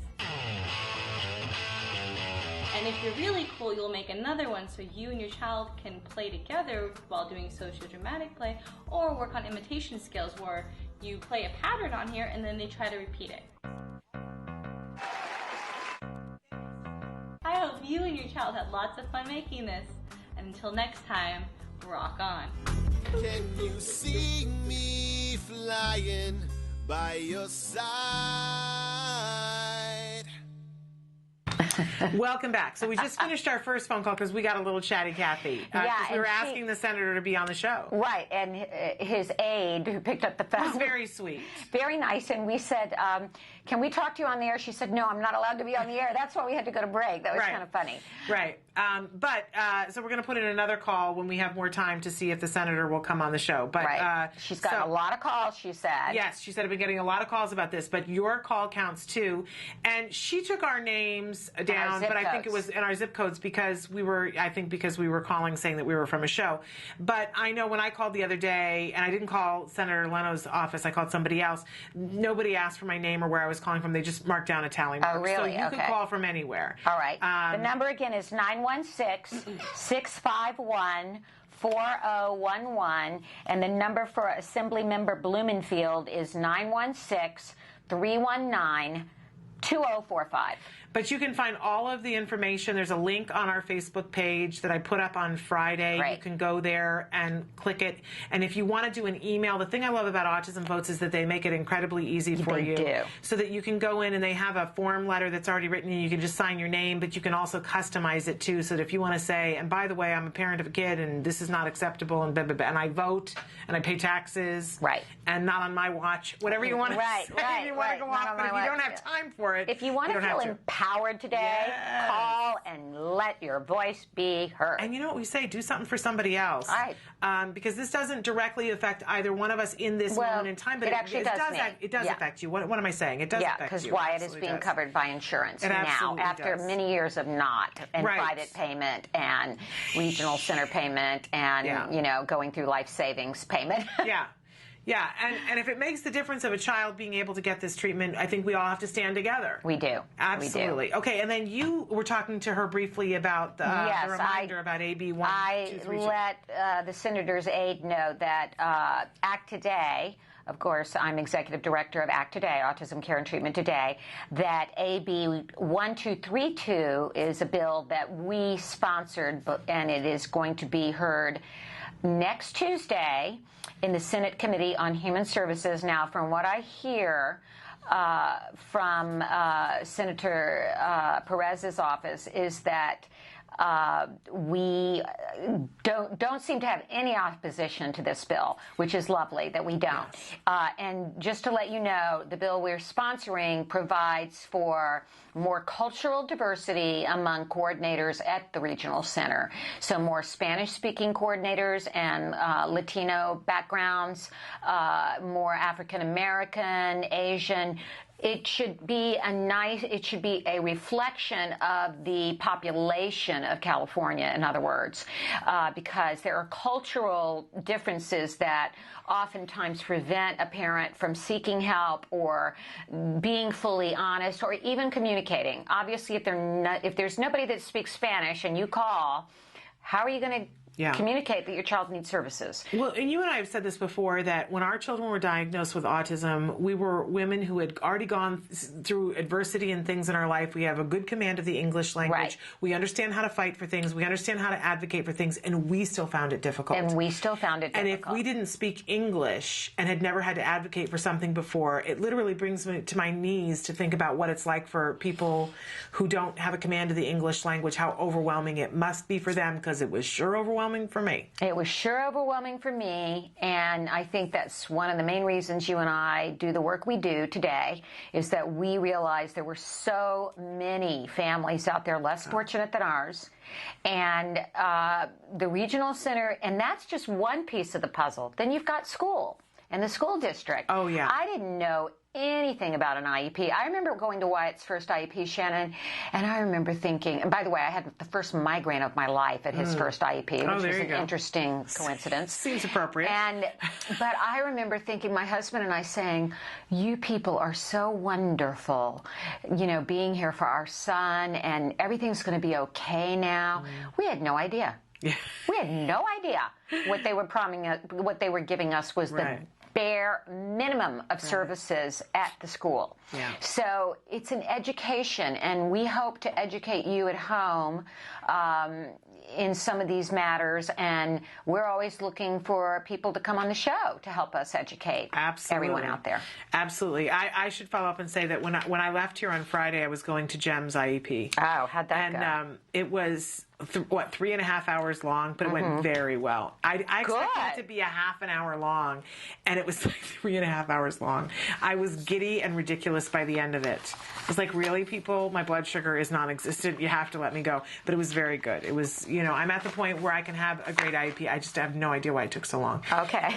And if you're really cool, you'll make another one so you and your child can play together while doing socio-dramatic play, or work on imitation skills where you play a pattern on here and then they try to repeat it. I hope you and your child had lots of fun making this. And until next time, rock on. Can you see me flying by your side? Welcome back. So we just finished our first phone call because we got a little chatty Cathy. We were asking the senator to be on the show. Right, and his aide who picked up the phone was very sweet. Very nice, and we said, can we talk to you on the air? She said, no, I'm not allowed to be on the air. That's why we had to go to break. That was kind of funny. Right. So we're going to put in another call when we have more time to see if the senator will come on the show. But she's gotten a lot of calls, she said. Yes, she said I've been getting a lot of calls about this, but your call counts too. And she took our names down, but I think it was in our zip codes because we were calling saying that we were from a show. But I know when I called the other day, and I didn't call Senator Leno's office, I called somebody else, nobody asked for my name or where I was calling from. They just marked down a tally mark. Oh, really? So you could call from anywhere. All right. The number again is 916-651-4011, and the number for Assemblymember Blumenfield is 916-319-2045. But you can find all of the information. There's a link on our Facebook page that I put up on Friday. You can go there and click it. And if you want to do an email, the thing I love about Autism Votes is that they make it incredibly easy for you. They do. So that you can go in and they have a form letter that's already written and you can just sign your name, but you can also customize it too. So that if you want to say, and by the way, I'm a parent of a kid and this is not acceptable and blah, blah, blah, and I vote and I pay taxes. And not on my watch. Whatever you want to say. If you want to go off, but if you don't have time for it, if you want to feel empowered today, call and let your voice be heard. And you know what we say? Do something for somebody else. Right. Because this doesn't directly affect either one of us in this moment in time, but it actually does affect you. What am I saying? It does affect you. Because Wyatt is being covered by insurance now after many years of not, and private payment and regional center payment and going through life savings payment. Yeah, and if it makes the difference of a child being able to get this treatment, I think we all have to stand together. We do. Absolutely. We do. Okay, and then you were talking to her briefly about the reminder about AB 1232. I let the senator's aide know that Act Today, of course, I'm executive director of Act Today, Autism Care and Treatment Today, that AB 1232 is a bill that we sponsored, and it is going to be heard next Tuesday in the Senate Committee on Human Services. Now, from what I hear from Senator Perez's office is that we don't seem to have any opposition to this bill, which is lovely that we don't. And just to let you know, the bill we're sponsoring provides for more cultural diversity among coordinators at the regional center. So more Spanish-speaking coordinators and Latino backgrounds, more African-American, Asian. it should be a reflection of the population of California, in other words, because there are cultural differences that oftentimes prevent a parent from seeking help or being fully honest or even communicating. Obviously, if there's nobody that speaks Spanish and you call, how are you going to communicate that your child needs services? Well, and you and I have said this before, that when our children were diagnosed with autism, we were women who had already gone through adversity and things in our life. We have a good command of the English language. Right. We understand how to fight for things. We understand how to advocate for things, and we still found it difficult. And And if we didn't speak English and had never had to advocate for something before, it literally brings me to my knees to think about what it's like for people who don't have a command of the English language, how overwhelming it must be for them, because it was sure overwhelming for me. It was sure overwhelming for me, and I think that's one of the main reasons you and I do the work we do today, is that we realized there were so many families out there less fortunate than ours, and the regional center, and that's just one piece of the puzzle. Then you've got school and the school district. Oh, yeah. I didn't know anything about an IEP. I remember going to Wyatt's first IEP, Shannon, and I remember thinking, and by the way, I had the first migraine of my life at his first IEP, which was an interesting coincidence. Seems appropriate. But I remember thinking, my husband and I saying, you people are so wonderful, you know, being here for our son, and everything's going to be okay now. We had no idea. Yeah. We had no idea what they were what they were giving us was the bare minimum of services at the school. Yeah. So it's an education, and we hope to educate you at home in some of these matters, and we're always looking for people to come on the show to help us educate everyone out there. Absolutely. I should follow up and say that when I left here on Friday, I was going to Jem's IEP. Oh, how'd that go? And it was, 3.5 hours long, but it went very well. I expected it to be a half an hour long, and it was like 3.5 hours long. I was giddy and ridiculous by the end of it. I was like, really, people? My blood sugar is non-existent. You have to let me go. But it was very good. It was, you know, I'm at the point where I can have a great IEP. I just have no idea why it took so long. Okay.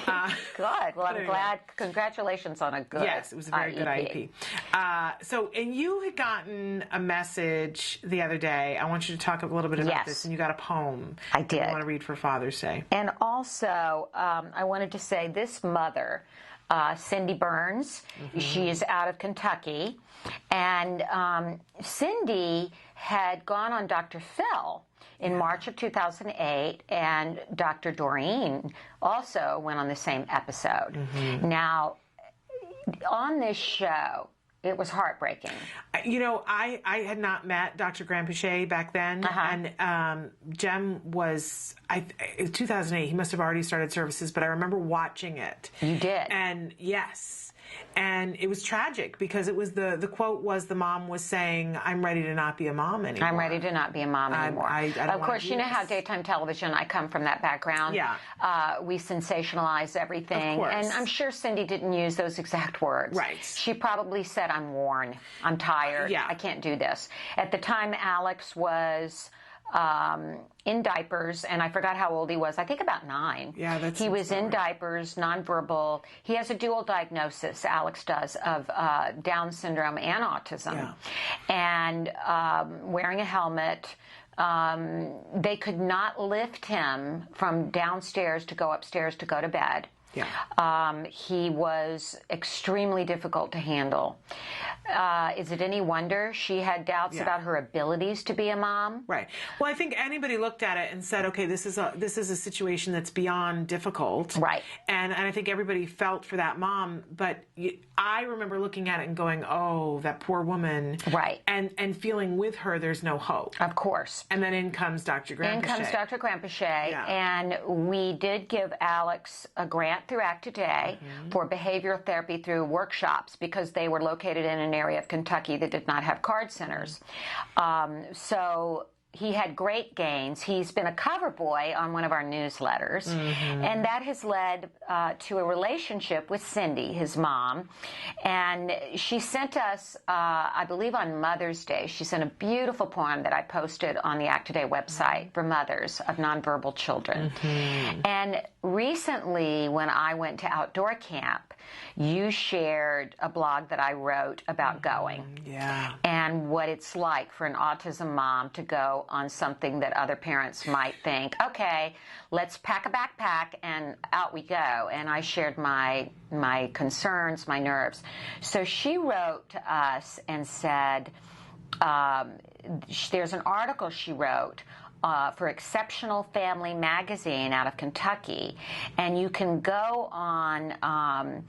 Good. Well, I'm glad. Congratulations on a good Yes, it was a very good IEP. And you had gotten a message the other day. I want you to talk a little bit about this. And you got a poem. I did. I want to read for Father's Day. And also, I wanted to say this mother, Cindy Burns, she is out of Kentucky, and Cindy had gone on Dr. Phil in March of 2008, and Dr. Doreen also went on the same episode. Now, on this show, it was heartbreaking. You know, I had not met Dr. Granpeesheh back then, and Jem was, in 2008, he must have already started services, but I remember watching it. You did? And yes. And it was tragic because it was the quote was the mom was saying, I'm ready to not be a mom anymore. I'm ready to not be a mom anymore. I don't of course, you know how daytime television, I come from that background. Yeah. We sensationalize everything. Of course. And I'm sure Cindy didn't use those exact words. Right. She probably said, I'm worn. I'm tired. Yeah. I can't do this. At the time, Alex was in diapers, and I forgot how old he was. I think about 9. Yeah, that's he was in diapers, nonverbal. He has a dual diagnosis, Alex does, of Down syndrome and autism. And wearing a helmet. They could not lift him from downstairs to go upstairs to go to bed. He was extremely difficult to handle. Is it any wonder she had doubts about her abilities to be a mom? Right. Well, I think anybody looked at it and said, okay, this is a situation that's beyond difficult. Right. And I think everybody felt for that mom, but I remember looking at it and going, oh, that poor woman. Right. And feeling with her, there's no hope. Of course. And then in comes Dr. Granpeesheh. In comes Dr. Granpeesheh, and we did give Alex a grant through Act Today for behavioral therapy through workshops because they were located in an area of Kentucky that did not have card centers. So he had great gains. He's been a cover boy on one of our newsletters, and that has led to a relationship with Cindy, his mom. And she sent us, I believe on Mother's Day, she sent a beautiful poem that I posted on the Act Today website for mothers of nonverbal children. And recently, when I went to outdoor camp, you shared a blog that I wrote about going. And what it's like for an autism mom to go on something that other parents might think, okay, let's pack a backpack and out we go. And I shared my concerns, my nerves. So she wrote to us and said, there's an article she wrote for Exceptional Family magazine out of Kentucky, and you can go on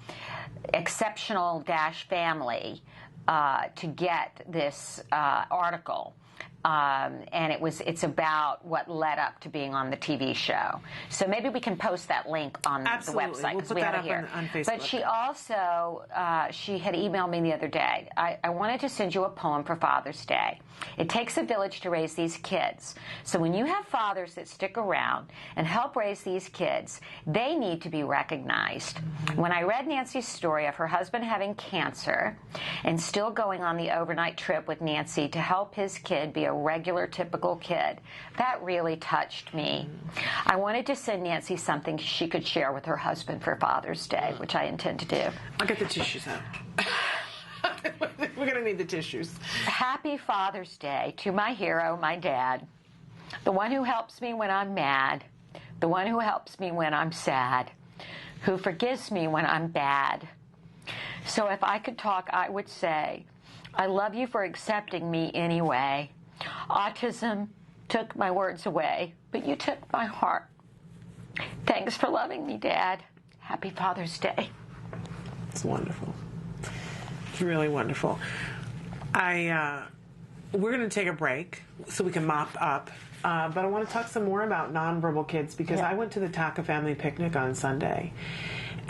Exceptional-Family to get this article. And it's about what led up to being on the TV show. So maybe we can post that link on the website. We'll put that up on Facebook. But she also, she had emailed me the other day. I wanted to send you a poem for Father's Day. It takes a village to raise these kids. So when you have fathers that stick around and help raise these kids, they need to be recognized. When I read Nancy's story of her husband having cancer and still going on the overnight trip with Nancy to help his kid be a regular, typical kid, that really touched me. I wanted to send Nancy something she could share with her husband for Father's Day, which I intend to do. I'll get the tissues out. We're going to need the tissues. Happy Father's Day to my hero, my dad, the one who helps me when I'm mad, the one who helps me when I'm sad, who forgives me when I'm bad. So if I could talk, I would say, I love you for accepting me anyway. Autism took my words away, but you took my heart. Thanks for loving me, Dad. Happy Father's Day. It's wonderful. It's really wonderful. We're going to take a break so we can mop up. But I want to talk some more about nonverbal kids because I went to the TACA family picnic on Sunday.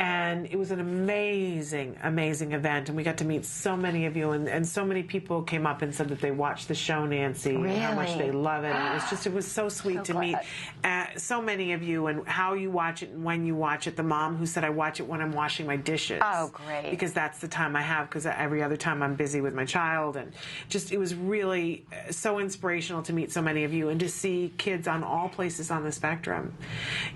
And it was an amazing, amazing event. And we got to meet so many of you. And so many people came up and said that they watched the show, Nancy, and how much they love it. And it was so sweet to meet so many of you and how you watch it and when you watch it. The mom who said, I watch it when I'm washing my dishes. Oh, great. Because that's the time I have, because every other time I'm busy with my child. And just, it was really so inspirational to meet so many of you and to see kids on all places on the spectrum.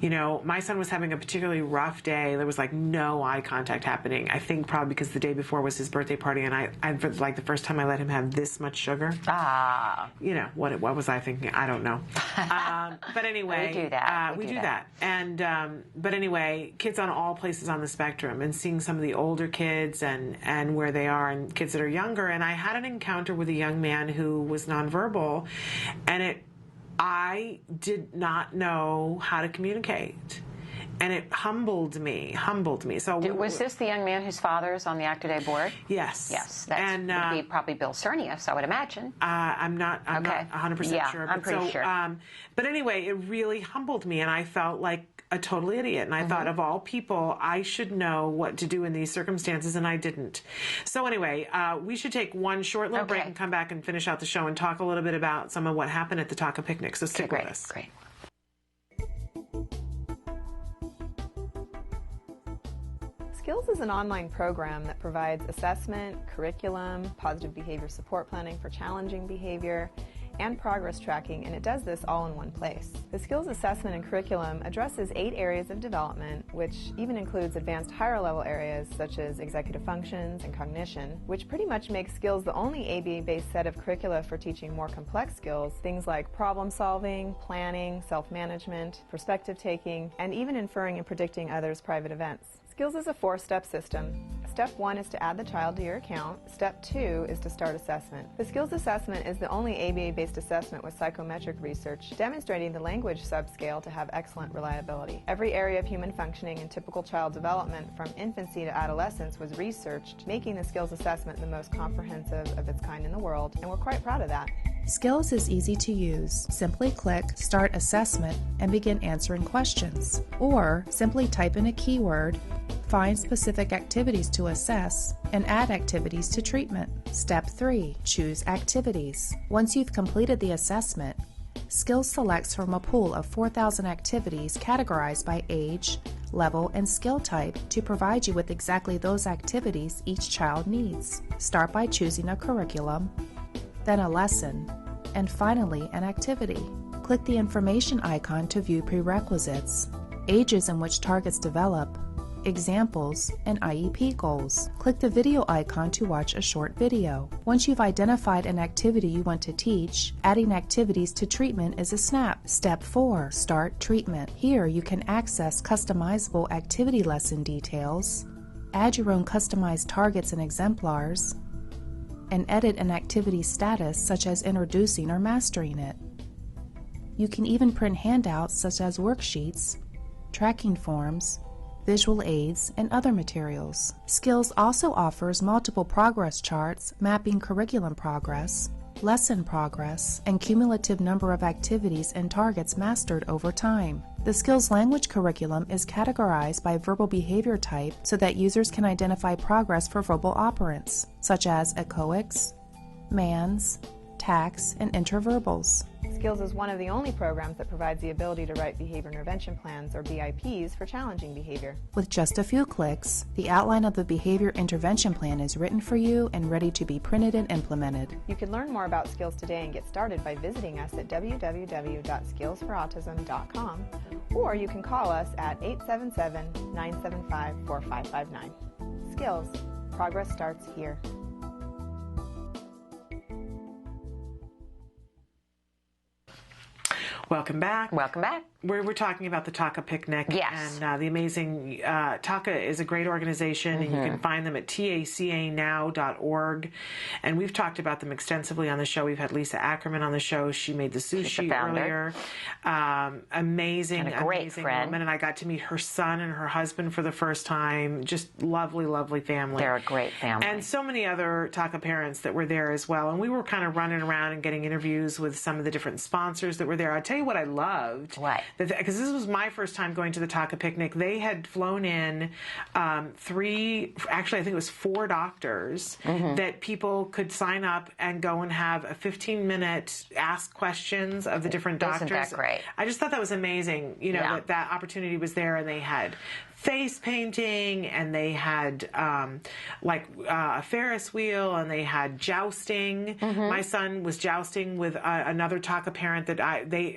You know, my son was having a particularly rough day. There was like no eye contact happening. I think probably because the day before was his birthday party, and I for like the first time I let him have this much sugar. You know, what was I thinking? I don't know. But anyway, we do that. We do that. And but anyway, kids on all places on the spectrum, and seeing some of the older kids and where they are, and kids that are younger. And I had an encounter with a young man who was nonverbal, and I did not know how to communicate. And it humbled me. So was this the young man whose father is on the Act Today board? Yes. Yes. That would be probably Bill Cernius, I would imagine. I'm not 100% sure. I'm pretty sure. But anyway, it really humbled me, and I felt like a total idiot. And I thought, of all people, I should know what to do in these circumstances, and I didn't. So anyway, we should take one short little break and come back and finish out the show and talk a little bit about some of what happened at the TACA picnic. So stick with us. Great. Skills is an online program that provides assessment, curriculum, positive behavior support planning for challenging behavior, and progress tracking, and it does this all in one place. The skills assessment and curriculum addresses 8 areas of development, which even includes advanced higher level areas such as executive functions and cognition, which pretty much makes skills the only ABA-based set of curricula for teaching more complex skills, things like problem solving, planning, self-management, perspective taking, and even inferring and predicting others' private events. Skills is a 4-step system. Step 1 is to add the child to your account. Step 2 is to start assessment. The skills assessment is the only ABA-based assessment with psychometric research demonstrating the language subscale to have excellent reliability. Every area of human functioning and typical child development from infancy to adolescence was researched, making the skills assessment the most comprehensive of its kind in the world, and we're quite proud of that. Skills is easy to use. Simply click Start Assessment and begin answering questions. Or simply type in a keyword, find specific activities to assess, and add activities to treatment. Step 3. Choose activities. Once you've completed the assessment, Skills selects from a pool of 4,000 activities categorized by age, level, and skill type to provide you with exactly those activities each child needs. Start by choosing a curriculum, then a lesson, and finally an activity. Click the information icon to view prerequisites, ages in which targets develop, examples, and IEP goals. Click the video icon to watch a short video. Once you've identified an activity you want to teach, adding activities to treatment is a snap. Step 4. Start treatment. Here you can access customizable activity lesson details, add your own customized targets and exemplars, and edit an activity status such as introducing or mastering it. You can even print handouts such as worksheets, tracking forms, visual aids, and other materials. Skills also offers multiple progress charts mapping curriculum progress, lesson progress, and cumulative number of activities and targets mastered over time. The Skills language curriculum is categorized by verbal behavior type so that users can identify progress for verbal operants, such as echoics, mans, tacs, and interverbals. Skills is one of the only programs that provides the ability to write behavior intervention plans, or BIPs, for challenging behavior. With just a few clicks, the outline of the behavior intervention plan is written for you and ready to be printed and implemented. You can learn more about Skills today and get started by visiting us at www.skillsforautism.com, or you can call us at 877-975-4559. Skills. Progress starts here. Welcome back. Welcome back. We're talking about the TACA picnic. Yes. And the amazing TACA is a great organization, and you can find them at tacanow.org. And we've talked about them extensively on the show. We've had Lisa Ackerman on the show. She made the sushi earlier. Amazing, and a great amazing friend. woman. And I got to meet her son and her husband for the first time. Just lovely, lovely family. They're a great family. And so many other TACA parents that were there as well. And we were kind of running around and getting interviews with some of the different sponsors that were there. I'll tell you what I loved. What? Because this was my first time going to the TACA picnic. They had flown in I think it was 4 doctors that people could sign up and go and have a 15-minute ask questions of the different doctors. Isn't that great? I just thought that was amazing, that opportunity was there, and they had face painting, and they had a Ferris wheel, and they had jousting. My son was jousting with another TACA parent that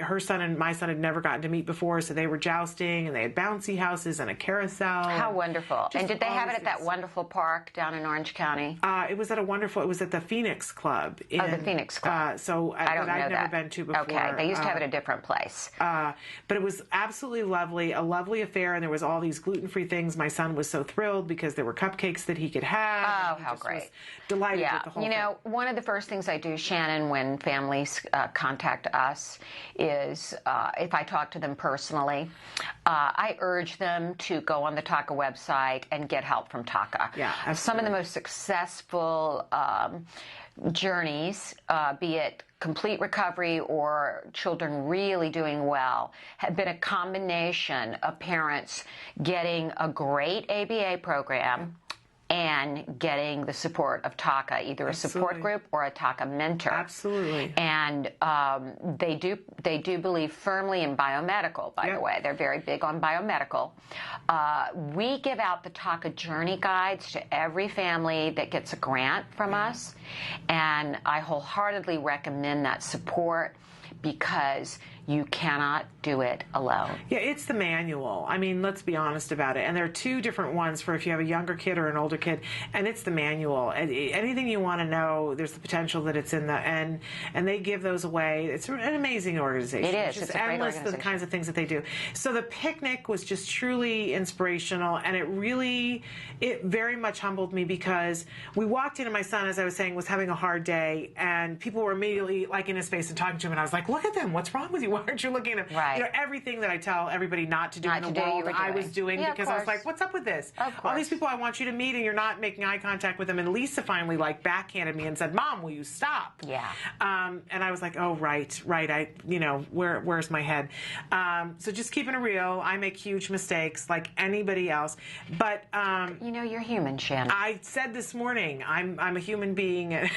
her son and my son had never gotten to meet before, so they were jousting, and they had bouncy houses and a carousel. How wonderful. And did they have it at that wonderful park down in Orange County? It was at the Phoenix Club. The Phoenix Club. I'd never been to before. Okay, they used to have it at a different place. But it was absolutely lovely, a lovely affair, and there was all these gluten-free things. My son was so thrilled because there were cupcakes that he could have. Oh, how great. Was delighted with the whole thing. One of the first things I do, Shannon, when families contact us is if I talk to them personally, I urge them to go on the TACA website and get help from TACA. Yeah, absolutely. Some of the most successful journeys, be it complete recovery or children really doing well, have been a combination of parents getting a great ABA program and getting the support of TACA, either a support group or a TACA mentor. Absolutely. And they do believe firmly in biomedical, by the way. They're very big on biomedical. We give out the TACA journey guides to every family that gets a grant from us, and I wholeheartedly recommend that support because you cannot do it alone. Yeah, it's the manual. I mean, let's be honest about it. And there are 2 different ones for if you have a younger kid or an older kid, and it's the manual. And anything you want to know, there's the potential that it's in the and they give those away. It's an amazing organization. It is. It's a great endless organization. the kinds of things that they do. So the picnic was just truly inspirational, and it very much humbled me because we walked in and my son, as I was saying, was having a hard day, and people were immediately like in his face and talking to him, and I was like, look at them, what's wrong with you? Why aren't you looking at everything that I tell everybody not to do in the world, I was doing because I was like, what's up with this? All these people I want you to meet, and you're not making eye contact with them. And Lisa finally backhanded me and said, Mom, will you stop? Yeah. And I was like, oh, right. Where's my head? So just keeping it real, I make huge mistakes like anybody else. But you're human, Shannon. I said this morning, I'm a human being.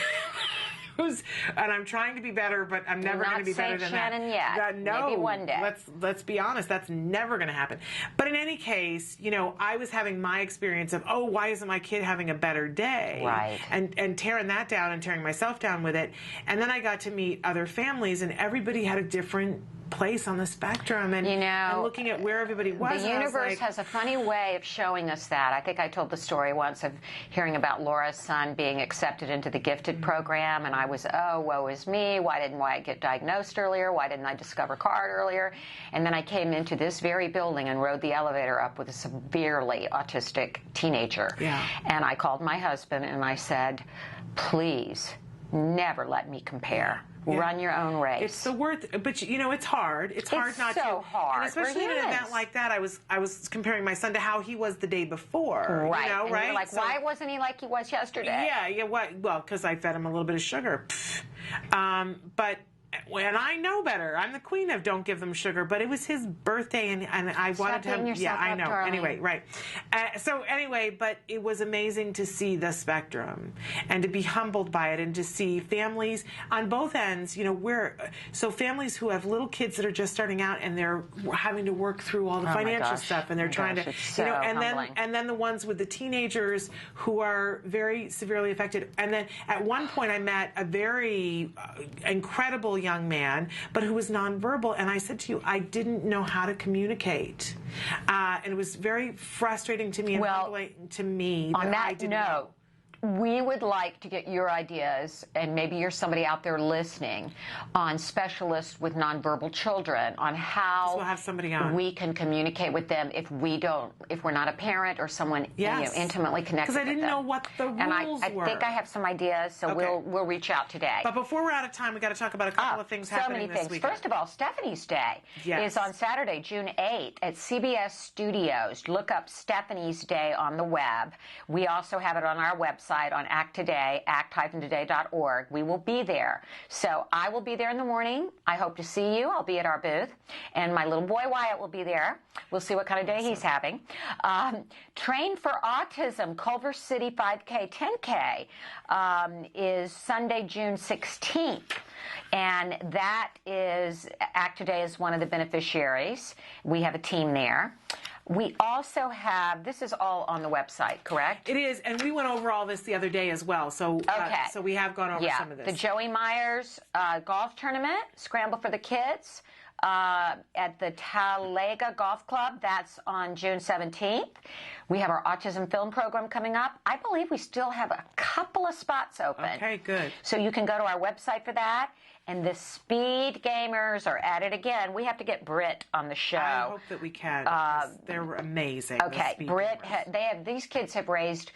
and I'm trying to be better, but I'm never going to be better than Shannon that. Yet. No, maybe one day. Let's be honest, that's never going to happen. But in any case, you know, I was having my experience of, oh, why isn't my kid having a better day? Right. And tearing that down and tearing myself down with it. And then I got to meet other families, and everybody had a different place on the spectrum, and, you know, and looking at where everybody was. The universe has a funny way of showing us that. I think I told the story once of hearing about Laura's son being accepted into the gifted program, and I was, oh, woe is me. Why didn't I get diagnosed earlier? Why didn't I discover CARD earlier? And then I came into this very building and rode the elevator up with a severely autistic teenager. Yeah. And I called my husband and I said, please, never let me compare. Yeah. Run your own race. It's the worth, but you know, it's hard. It's hard not to. It's so hard. And especially in an event like that, I was comparing my son to how he was the day before. Right. You know, and right? You're like, so, why wasn't he like he was yesterday? Yeah. Well, because I fed him a little bit of sugar. But when I know better, I'm the queen of don't give them sugar. But it was his birthday, and I wanted to have. Yeah, I know. Darling. Anyway, right. So anyway, but it was amazing to see the spectrum and to be humbled by it, and to see families on both ends. You know, so families who have little kids that are just starting out, and they're having to work through all the financial stuff, and they're trying to, so you know, and humbling. then the ones with the teenagers who are very severely affected. And then at one point, I met a very incredible young man, but who was nonverbal, and I said to you, I didn't know how to communicate, and it was very frustrating to me and humbling to me. On that note, we would like to get your ideas, and maybe you're somebody out there listening, on specialists with nonverbal children, on how we'll have somebody on. We can communicate with them if we're not a parent or someone intimately connected. Because I didn't know what the rules were. I think I have some ideas, so we'll reach out today. But before we're out of time, we got to talk about a couple of things happening this weekend. First of all, Stephanie's Day is on Saturday, June 8th at CBS Studios. Look up Stephanie's Day on the web. We also have it on our website on Act Today, act-today.org. We will be there. So I will be there in the morning. I hope to see you. I'll be at our booth. And my little boy Wyatt will be there. We'll see what kind of day he's having. Train for Autism, Culver City 5K, 10K is Sunday, June 16th. And that is, Act Today is one of the beneficiaries. We have a team there. We also have, this is all on the website, correct? It is, and we went over all this the other day as well. So, so we have gone over some of this. The Joey Myers golf tournament, Scramble for the Kids, at the Talaga Golf Club. That's on June 17th. We have our autism film program coming up. I believe we still have a couple of spots open. Okay, good. So you can go to our website for that. And the Speed Gamers are at it again. We have to get Britt on the show. I hope that we can. They're amazing. Okay, Britt, these kids have raised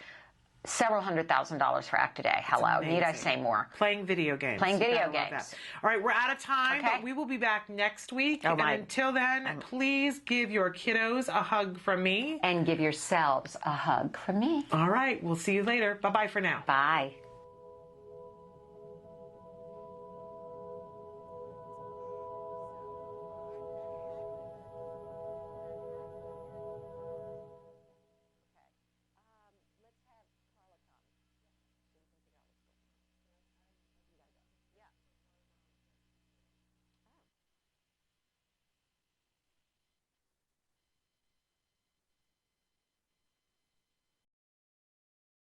several $100,000 for Act Today. Hello, need I say more? Playing video games. Playing video games. All right, we're out of time, but we will be back next week. And until then, please give your kiddos a hug from me. And give yourselves a hug from me. All right, we'll see you later. Bye-bye for now. Bye.